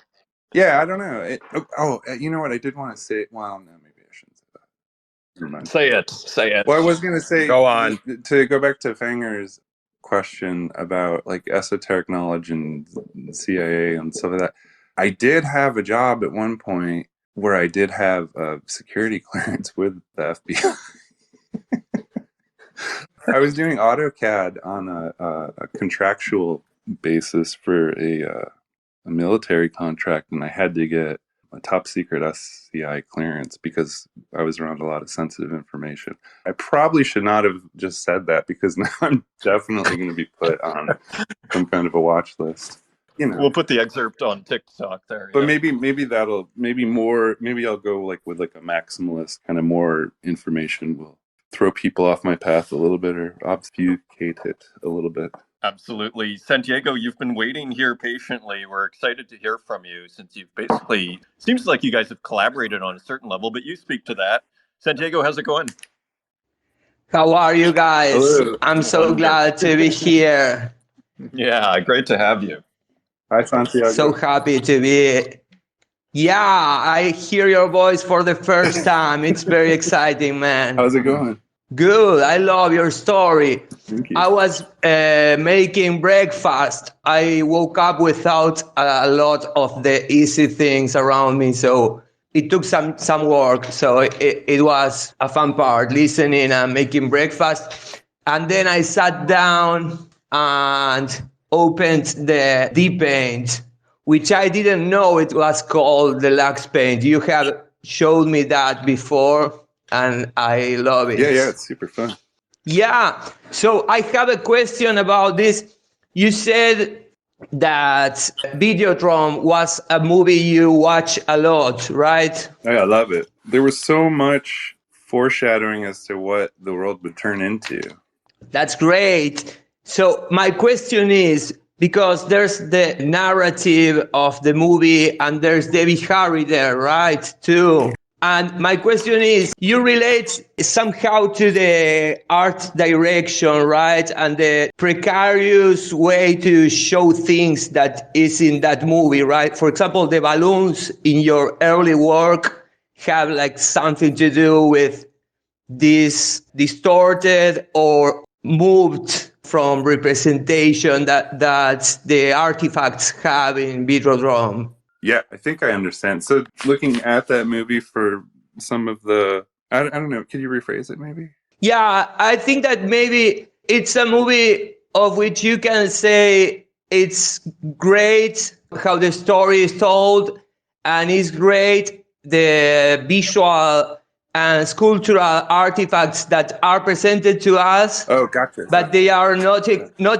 Yeah, I don't know. You know what? I did want to say. Well, no, maybe I shouldn't say that. Never mind. Say it. Well, I was going to say. Go on. To go back to Fanger's question about esoteric knowledge and CIA and stuff like that. I did have a job at one point where I did have a security clearance with the FBI. I was doing AutoCAD on a contractual basis for a military contract, and I had to get a top secret SCI clearance because I was around a lot of sensitive information. I probably should not have just said that, because now I'm definitely going to be put on some kind of a watch list. We'll put the excerpt on TikTok there. But maybe I'll go with a maximalist kind of more information will throw people off my path a little bit, or obfuscate it a little bit. Absolutely. Santiago, you've been waiting here patiently. We're excited to hear from you, since you've basically, seems like you guys have collaborated on a certain level, but you speak to that. Santiago, how's it going? How are you guys? Hello. I'm so Wonderful. glad to be here. Yeah, great to have you. Hi, Santiago. So happy to be. Yeah, I hear your voice for the first time. It's very exciting, man. How's it going? Good. I love your story. Thank you. I was making breakfast. I woke up without a lot of the easy things around me, so it took some work. So it was a fun part, listening and making breakfast. And then I sat down and opened the deep paint, which I didn't know it was called the Lux Paint. You have showed me that before, and I love it. Yeah, it's super fun. Yeah. So I have a question about this. You said that Videodrome was a movie you watch a lot, right? Oh, yeah, I love it. There was so much foreshadowing as to what the world would turn into. That's great. So my question is, because there's the narrative of the movie and there's Debbie Harry there, right, too. And my question is, you relate somehow to the art direction, right? And the precarious way to show things that is in that movie, right? For example, the balloons in your early work have like something to do with this distorted or moved from representation that the artifacts have in Videodrome. Yeah, I think I understand. So looking at that movie for some of the, I don't know, can you rephrase it maybe? Yeah, I think that maybe it's a movie of which you can say it's great how the story is told, and it's great the visual and sculptural artifacts that are presented to us. Oh, gotcha. But they are not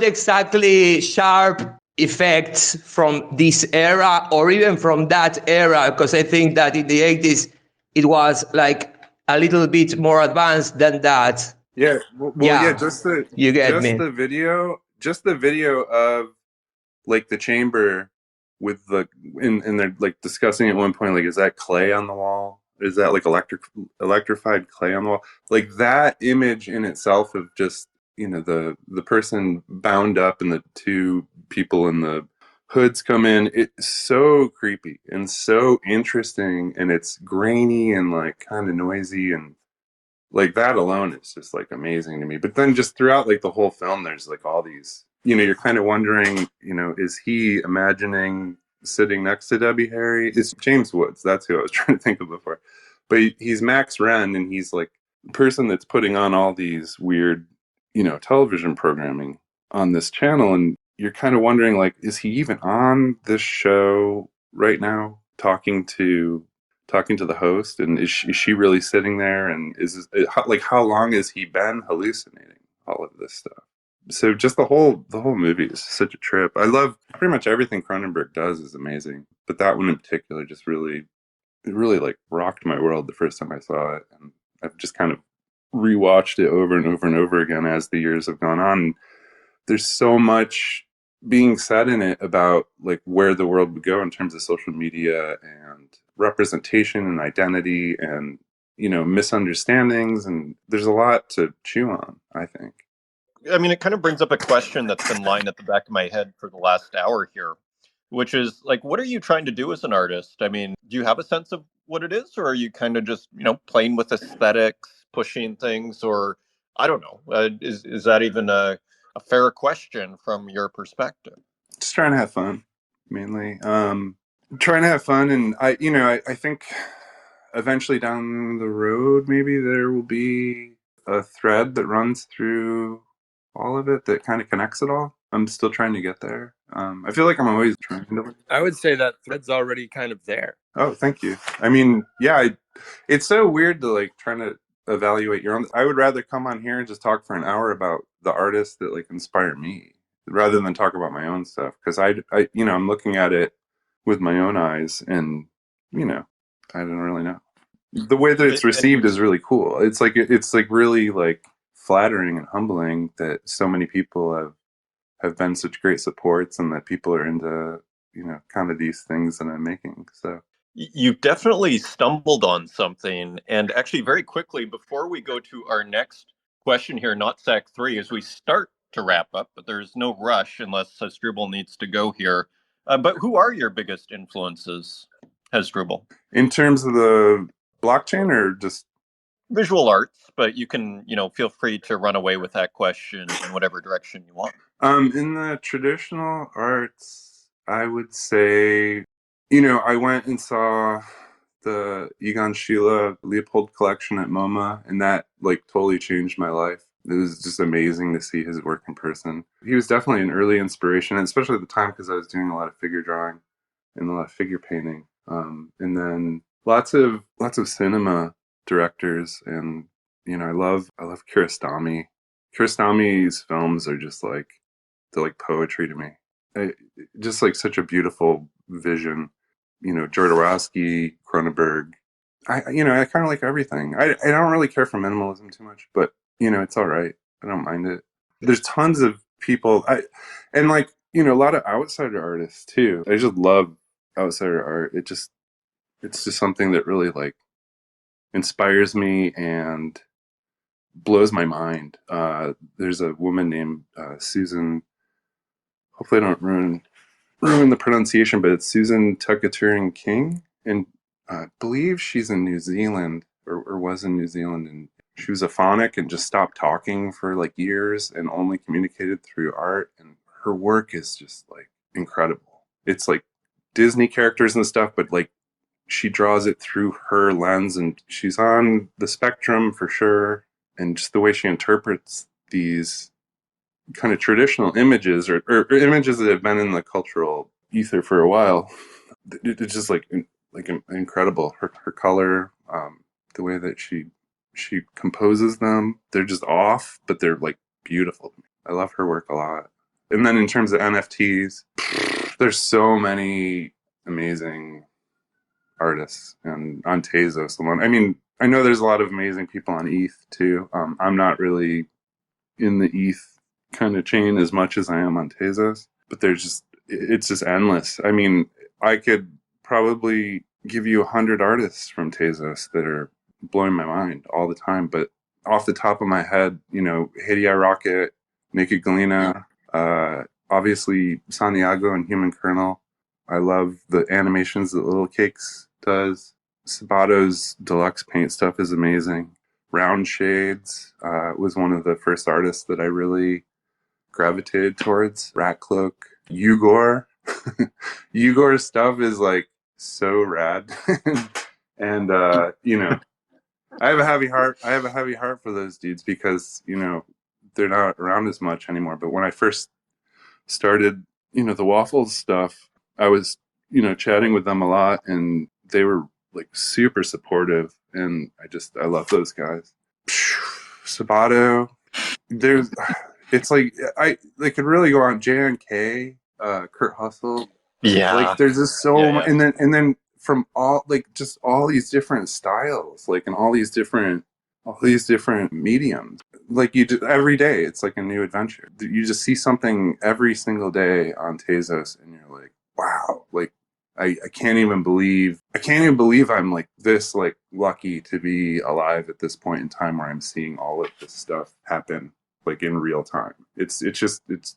exactly sharp effects from this era or even from that era, because I think that in the 80s it was like a little bit more advanced than that. Yeah, just you get me. the video of like the chamber with the and they're like discussing at one point, like, is that clay on the wall? Is that like electrified clay on the wall? Like that image in itself of just, you know, the person bound up and the two people in the hoods come in, it's so creepy and so interesting, and it's grainy and like kind of noisy, and like that alone is just like amazing to me. But then just throughout like the whole film, there's like all these, you know, you're kind of wondering, you know, is he imagining sitting next to Debbie Harry? It's James Woods. That's who I was trying to think of before. But he's Max Wren, and he's like the person that's putting on all these weird, you know, television programming on this channel. And you're kind of wondering, like, is he even on this show right now talking to the host, and is she really sitting there, and like how long has he been hallucinating all of this stuff? So just the whole movie is such a trip. I love pretty much everything Cronenberg does is amazing, but that one in particular just really like rocked my world the first time I saw it, and I've just kind of rewatched it over and over and over again as the years have gone on. There's so much being said in it about like where the world would go in terms of social media and representation and identity and, you know, misunderstandings, and there's a lot to chew on, I think. I mean, it kind of brings up a question that's been lying at the back of my head for the last hour here, which is like, what are you trying to do as an artist? I mean, do you have a sense of what it is, or are you kind of just, you know, playing with aesthetics, pushing things, or I don't know. Is that even a fair question from your perspective? Just trying to have fun, mainly. Trying to have fun, and I think eventually down the road, maybe there will be a thread that runs through all of it that kind of connects it all. I'm still trying to get there. I feel like I'm always trying to. I would say that thread's already kind of there. Oh, thank you. I mean, yeah, it's so weird to like trying to evaluate your own. I would rather come on here and just talk for an hour about the artists that like inspire me rather than talk about my own stuff. Because I, you know, I'm looking at it with my own eyes, and, you know, I don't really know. The way that it's received is really cool. It's like really like flattering and humbling that so many people have been such great supports, and that people are into, you know, kind of these things that I'm making. So you definitely stumbled on something. And actually, very quickly, before we go to our next question here, not Sack 3, as we start to wrap up, but there's no rush unless Hasdrubal needs to go here. But who are your biggest influences, Hasdrubal? In terms of the blockchain or just visual arts, but you can, feel free to run away with that question in whatever direction you want. In the traditional arts, I would say, I went and saw the Egon Schiele Leopold collection at MoMA, and that totally changed my life. It was just amazing to see his work in person. He was definitely an early inspiration, especially at the time because I was doing a lot of figure drawing and a lot of figure painting. And then lots of cinema directors, and I love Kiarostami. Kiarostami's films are just they're like poetry to me. Just such a beautiful vision. Jodorowsky, Cronenberg. I kind of like everything. I don't really care for minimalism too much, but it's all right. I don't mind it. There's tons of people. A lot of outsider artists too. I just love outsider art. It's just something that really inspires me and blows my mind. There's a woman named Susan. Hopefully, I don't ruin the pronunciation, but it's Susan Tuckaturing King, and I believe she's in New Zealand or was in New Zealand, and she was aphonic and just stopped talking for years and only communicated through art. And her work is just incredible. It's Disney characters and stuff, but she draws it through her lens, and she's on the spectrum for sure. And just the way she interprets these kind of traditional images or images that have been in the cultural ether for a while, it's just incredible. Her color, the way that she composes them, they're just off, but they're beautiful. I love her work a lot. And then in terms of NFTs, there's so many amazing artists and on Tazos alone. I mean, I know there's a lot of amazing people on ETH too. I'm not really in the ETH kind of chain as much as I am on Tazos, but it's just endless. I mean, I could probably give you 100 artists from Tazos that are blowing my mind all the time, but off the top of my head, Hidei Rocket, Naked Galena, obviously Santiago and Human Kernel. I love the animations that Little Cakes does. Sabato's Lux Paint stuff is amazing. Round Shades was one of the first artists that I really gravitated towards. Rat Cloak, Ugor. Ugor's stuff is so rad. And I have a heavy heart. I have a heavy heart for those dudes because they're not around as much anymore. But when I first started the waffles stuff, I was chatting with them a lot, and they were super supportive, and I love those guys. Sabato, it's they could really go on. JNK, Kurt Hustle. Yeah. There's just so much, and then from all just all these different styles, and all these different mediums. You just, every day it's a new adventure. You just see something every single day on Tazos, and you're wow, I can't even believe I'm this lucky to be alive at this point in time where I'm seeing all of this stuff happen in real time. It's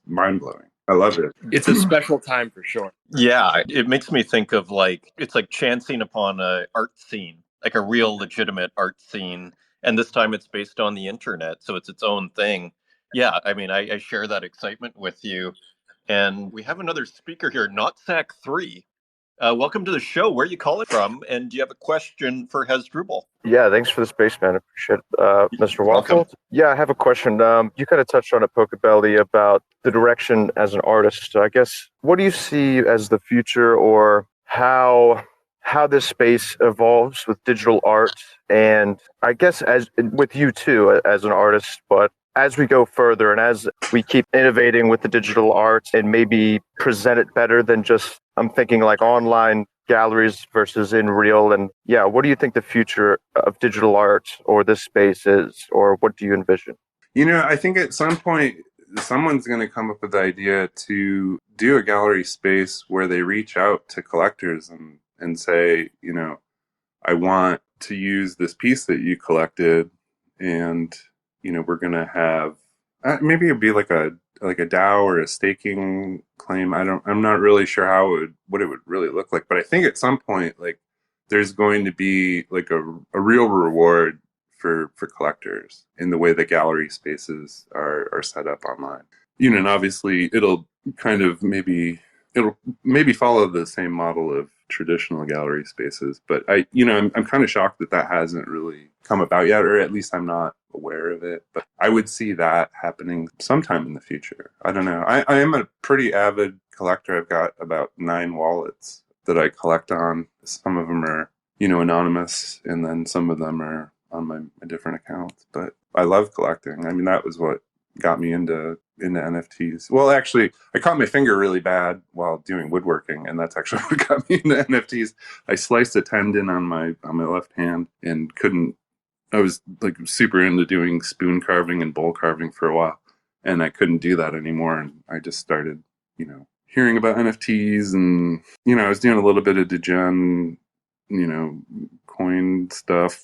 mind blowing. I love it. It's a special time for sure. Yeah, it makes me think of it's like chancing upon a art scene, a real legitimate art scene, and this time it's based on the internet, so it's its own thing. Yeah, I mean, I share that excitement with you. And we have another speaker here, not Sack 3. Welcome to the show. Where are you calling from? And do you have a question for Hasdrubal? Yeah, thanks for the space, man. I appreciate it. Mr. Waffle. Welcome. Yeah, I have a question. You kind of touched on it, Pokebelly, about the direction as an artist. I guess, what do you see as the future, or how this space evolves with digital art? And I guess as with you too, as an artist, but as we go further and as we keep innovating with the digital art and maybe present it better than just, I'm thinking online galleries versus in real. And yeah, what do you think the future of digital art or this space is, or what do you envision? I think at some point someone's going to come up with the idea to do a gallery space where they reach out to collectors and say, I want to use this piece that you collected, and we're gonna have maybe it'd be like a DAO or a staking claim. I'm not really sure what it would really look like, but I think at some point, like, there's going to be like a real reward for collectors in the way that gallery spaces are set up online. And obviously it'll follow the same model of traditional gallery spaces, but I'm kind of shocked that hasn't really come about yet, or at least I'm not aware of it. But I would see that happening sometime in the future. I don't know. I am a pretty avid collector. I've got about 9 wallets that I collect on. Some of them are, anonymous, and then some of them are on my different accounts. But I love collecting. I mean, that was what got me into NFTs. Well, actually, I caught my finger really bad while doing woodworking, and that's actually what got me into NFTs. I sliced a tendon on my left hand and couldn't. I was like super into doing spoon carving and bowl carving for a while, and I couldn't do that anymore. And I just started, hearing about NFTs, and I was doing a little bit of degen, coin stuff.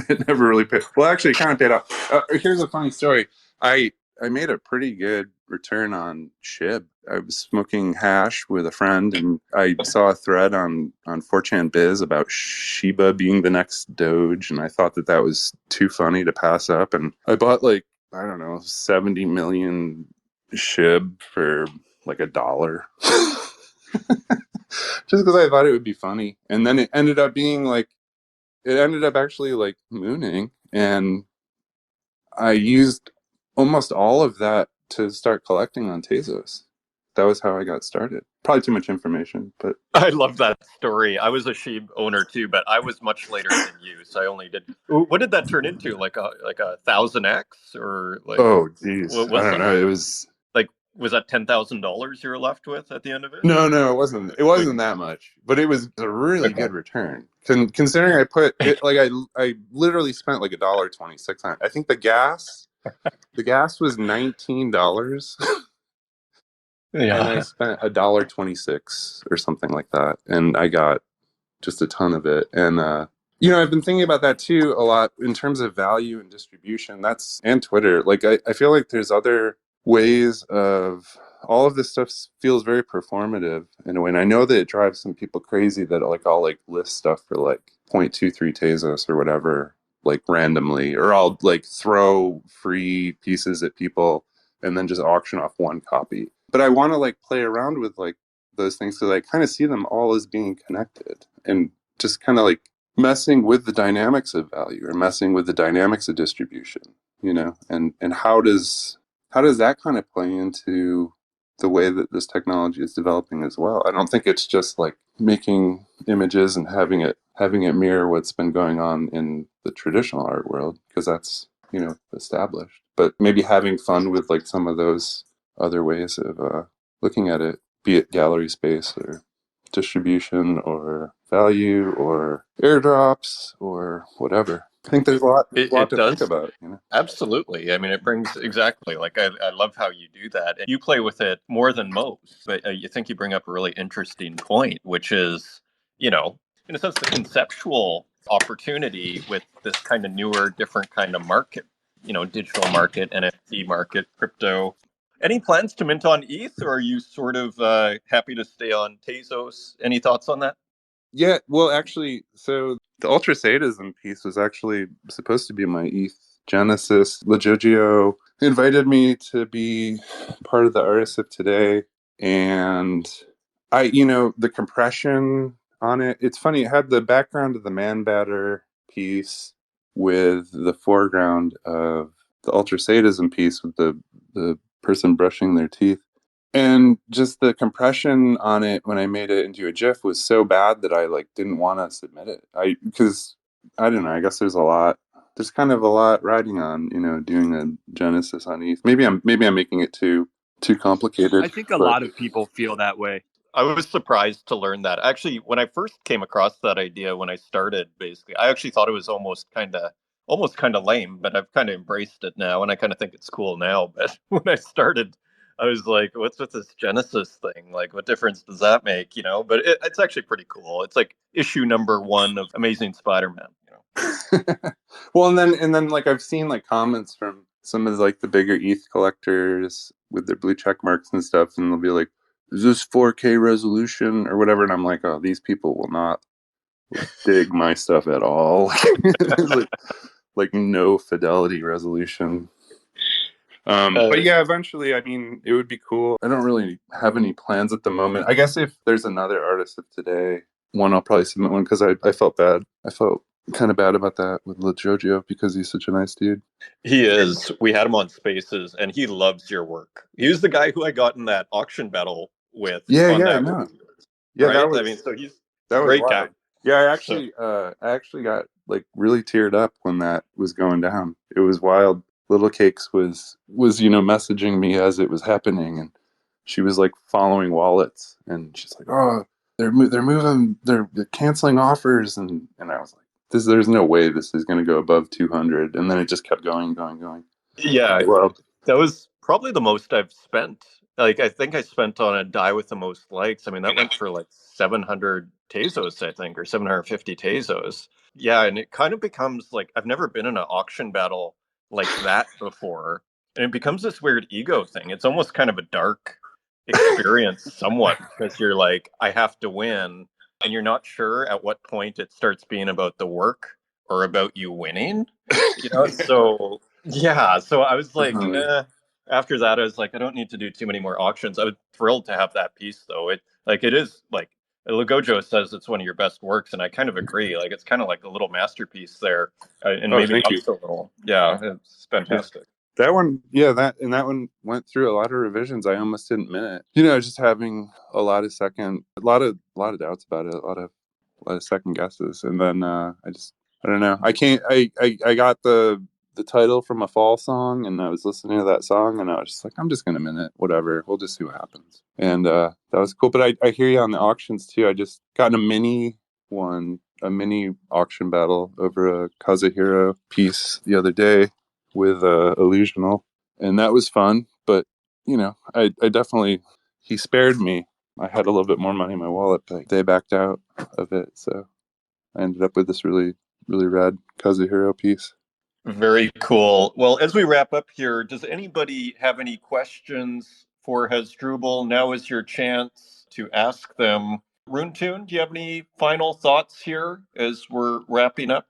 It never really paid. Well, actually, it kind of paid off. Here's a funny story. I made a pretty good return on SHIB. I was smoking hash with a friend, and I saw a thread on 4chan Biz about Shiba being the next Doge, and I thought that was too funny to pass up. And I bought 70 million SHIB for like $1. Just because I thought it would be funny. And then it ended up actually mooning, and I used almost all of that to start collecting on Tazos. That was how I got started. Probably too much information, but I love that story. I was a sheep owner too, but I was much later than you, so I only did. What did that turn into? Like a 1000x, or like? Oh, geez, What was I don't know. It was was that $10,000 you were left with at the end of it? no, it wasn't. It wasn't that much, but it was a really good return. Considering I put it, I literally spent like $1.26 on it. I think the gas was $19. Yeah. And I spent $1.26 or something like that, and I got just a ton of it. And I've been thinking about that too a lot in terms of value and distribution. And Twitter. Like I feel like there's other ways of all of this stuff feels very performative in a way. And I know that it drives some people crazy that I'll list stuff for 0.23 Tazos or whatever, randomly, or I'll throw free pieces at people and then just auction off one copy. But I want to play around with those things, because I kind of see them all as being connected, and just kind of messing with the dynamics of value, or messing with the dynamics of distribution, and how does that kind of play into the way that this technology is developing as well? I don't think it's just making images and having it mirror what's been going on in the traditional art world, because that's established. But maybe having fun with some of those other ways of looking at it, be it gallery space or distribution or value or airdrops or whatever. I think there's a lot to think about. Absolutely. I mean, it brings exactly I love how you do that. You play with it more than most, but you think you bring up a really interesting point, which is, in a sense, the conceptual opportunity with this kind of newer, different kind of market, digital market, NFT market, crypto. Any plans to mint on ETH, or are you sort of happy to stay on Tazos? Any thoughts on that? Yeah, well, actually, so the Ultra Sadism piece was actually supposed to be my ETH genesis. Legigio invited me to be part of the Artists of Today, and the compression on it, it's funny, it had the background of the Man Batter piece with the foreground of the Ultra Sadism piece with the person brushing their teeth. And just the compression on it when I made it into a GIF was so bad that I didn't want to submit it. Because I don't know, I guess there's kind of a lot riding on, doing a Genesis on ETH. Maybe I'm making it too complicated. I think a lot of people feel that way. I was surprised to learn that. Actually, when I first came across that idea, when I started, basically, I actually thought it was almost kind of lame, but I've kind of embraced it now, and I kind of think it's cool now. But when I started, I was like, what's with this Genesis thing? What difference does that make? But it's actually pretty cool. It's issue number 1 of Amazing Spider-Man. Well, and then I've seen comments from some of like the bigger ETH collectors with their blue check marks and stuff, and they'll be like, "Is this 4K resolution or whatever?" And I'm like, "Oh, these people will not dig my stuff at all." like no fidelity resolution. But yeah, eventually, I mean, it would be cool. I don't really have any plans at the moment. I guess if there's another artist of today, I'll probably submit one because I felt bad. I felt kind of bad about that with LaJojo because he's such a nice dude. He is. We had him on Spaces, and he loves your work. He was the guy who I got in that auction battle with. Yeah, on yeah, that I know. week, Yeah, right? that was. I mean, so he's That a was great wild. guy. Yeah, I actually got like really teared up when that was going down. It was wild. Little Cakes was messaging me as it was happening, and she was like following wallets, and she's like, "Oh, they're moving, they're canceling offers," and I was like, there's no way this is going to go above 200, and then it just kept going. Yeah, Well, that was probably the most I've spent. Like, I think I spent on a die with the most likes. I mean, that went for like 700 Tazos, I think, or 750 Tazos. Yeah, and it kind of becomes like I've never been in an auction battle like that before. And it becomes this weird ego thing. It's almost kind of a dark experience, somewhat, because you're like, I have to win. And you're not sure at what point it starts being about the work or about you winning. So yeah, so I was like, after that, I was like, I don't need to do too many more auctions. I was thrilled to have that piece, though. It is like Lagojo says it's one of your best works, and I kind of agree. Like, it's kind of like a little masterpiece there, and maybe thank not you. so little. Yeah, it's fantastic. That one, that one went through a lot of revisions. I almost didn't mint it. Just having a lot of doubts about it, a lot of second guesses, and then I don't know. I got the title from a fall song, and I was listening to that song, and I was just like, I'm just gonna mint it, whatever. We'll just see what happens. And that was cool. But I hear you on the auctions too. I just got a mini auction battle over a Kazuhiro piece the other day with Illusional, and that was fun. But I definitely, he spared me. I had a little bit more money in my wallet, but they backed out of it, so I ended up with this really really rad Kazuhiro piece. Very cool. Well, as we wrap up here, does anybody have any questions for Hasdrubal? Now is your chance to ask them. Runetoon, do you have any final thoughts here as we're wrapping up?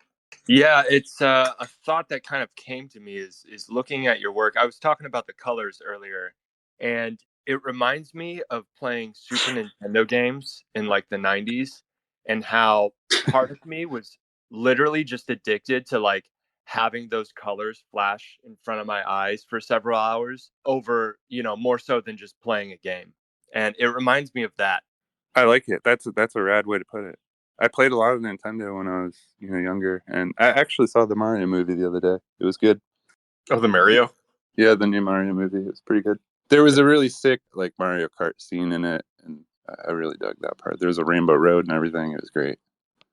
Yeah, it's a thought that kind of came to me is looking at your work. I was talking about the colors earlier, and it reminds me of playing Super Nintendo games in like the 90s, and how part of me was literally just addicted to like having those colors flash in front of my eyes for several hours over, more so than just playing a game. And it reminds me of that. I like it. That's a rad way to put it. I played a lot of Nintendo when I was younger, and I actually saw the Mario movie the other day. It was good. Oh, the Mario? Yeah, the new Mario movie. It was pretty good. There was a really sick like Mario Kart scene in it, and I really dug that part. There was a Rainbow Road and everything. It was great.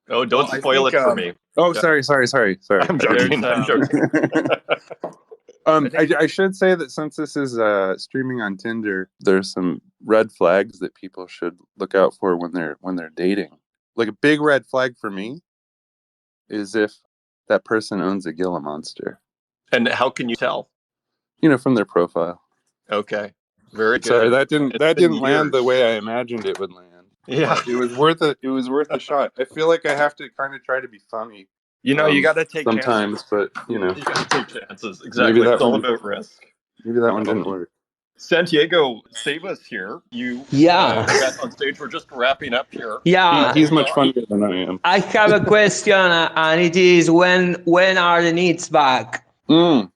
Oh, don't spoil it for me. Oh, sorry. I'm joking. I'm joking. I should say that since this is streaming on Tinder, there's some red flags that people should look out for when they're dating. Like a big red flag for me is if that person owns a Gila Monster. And how can you tell? From their profile. Okay, very good. Sorry, that didn't land the years. way I imagined it would land. Yeah, it was worth it. It was worth a shot. I feel like I have to kind of try to be funny. You got to take sometimes, chances. but you got to take chances. Exactly. Maybe it's all about risk. Maybe that one didn't work. Santiago, save us here. You got on stage. We're just wrapping up here. Yeah, he's much funnier than I am. I have a question, and it is when are the needs back? All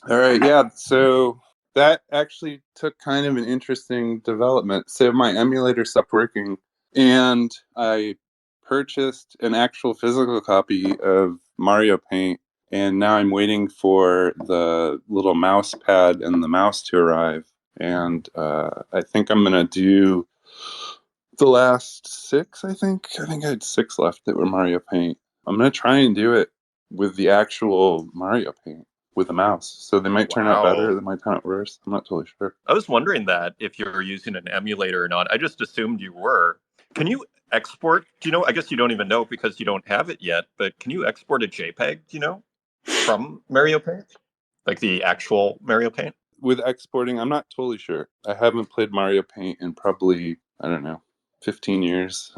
right, yeah. So that actually took kind of an interesting development. So my emulator stopped working, and I purchased an actual physical copy of Mario Paint, and now I'm waiting for the little mouse pad and the mouse to arrive. And I think I'm gonna do the last 6. I think I had 6 left that were Mario Paint. I'm gonna try and do it with the actual Mario Paint with a mouse. So they might turn out better, they might turn out worse. I'm not totally sure. I was wondering that if you're using an emulator or not. I just assumed you were. Can you export? Do you know? I guess you don't even know because you don't have it yet. But can you export a JPEG? Do you know, from Mario Paint? like the actual Mario Paint? With exporting, I'm not totally sure. I haven't played Mario Paint in probably, I don't know, 15 years.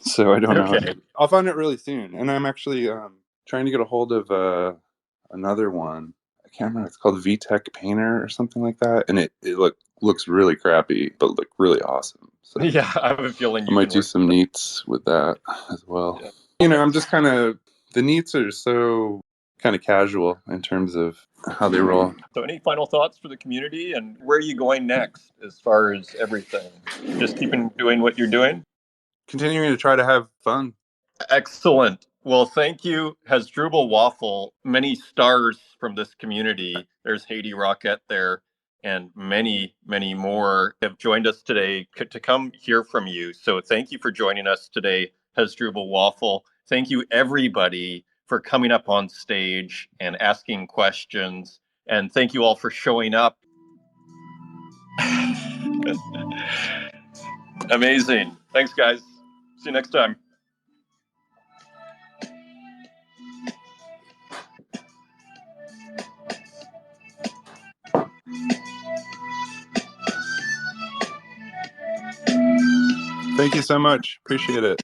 So I don't know. Okay. I'll find it really soon. And I'm actually trying to get a hold of another one. I can't remember. It's called VTech Painter or something like that. And it looks really crappy, but look really awesome. So Yeah, I have a feeling I you might can do work some with neats with that as well. Yeah. You know, I'm just kind of, the neats are so kind of casual in terms of how they roll. So any final thoughts for the community, and where are you going next as far as everything? Just keeping doing what you're doing? Continuing to try to have fun. Excellent. Well, thank you, Hasdrubal Waffle. Many stars from this community. There's Haiti Rocket there, and many, many more have joined us today to come hear from you. So thank you for joining us today, Hasdrubal Waffle. Thank you, everybody, for coming up on stage and asking questions. And thank you all for showing up. Amazing. Thanks, guys. See you next time. Thank you so much. Appreciate it.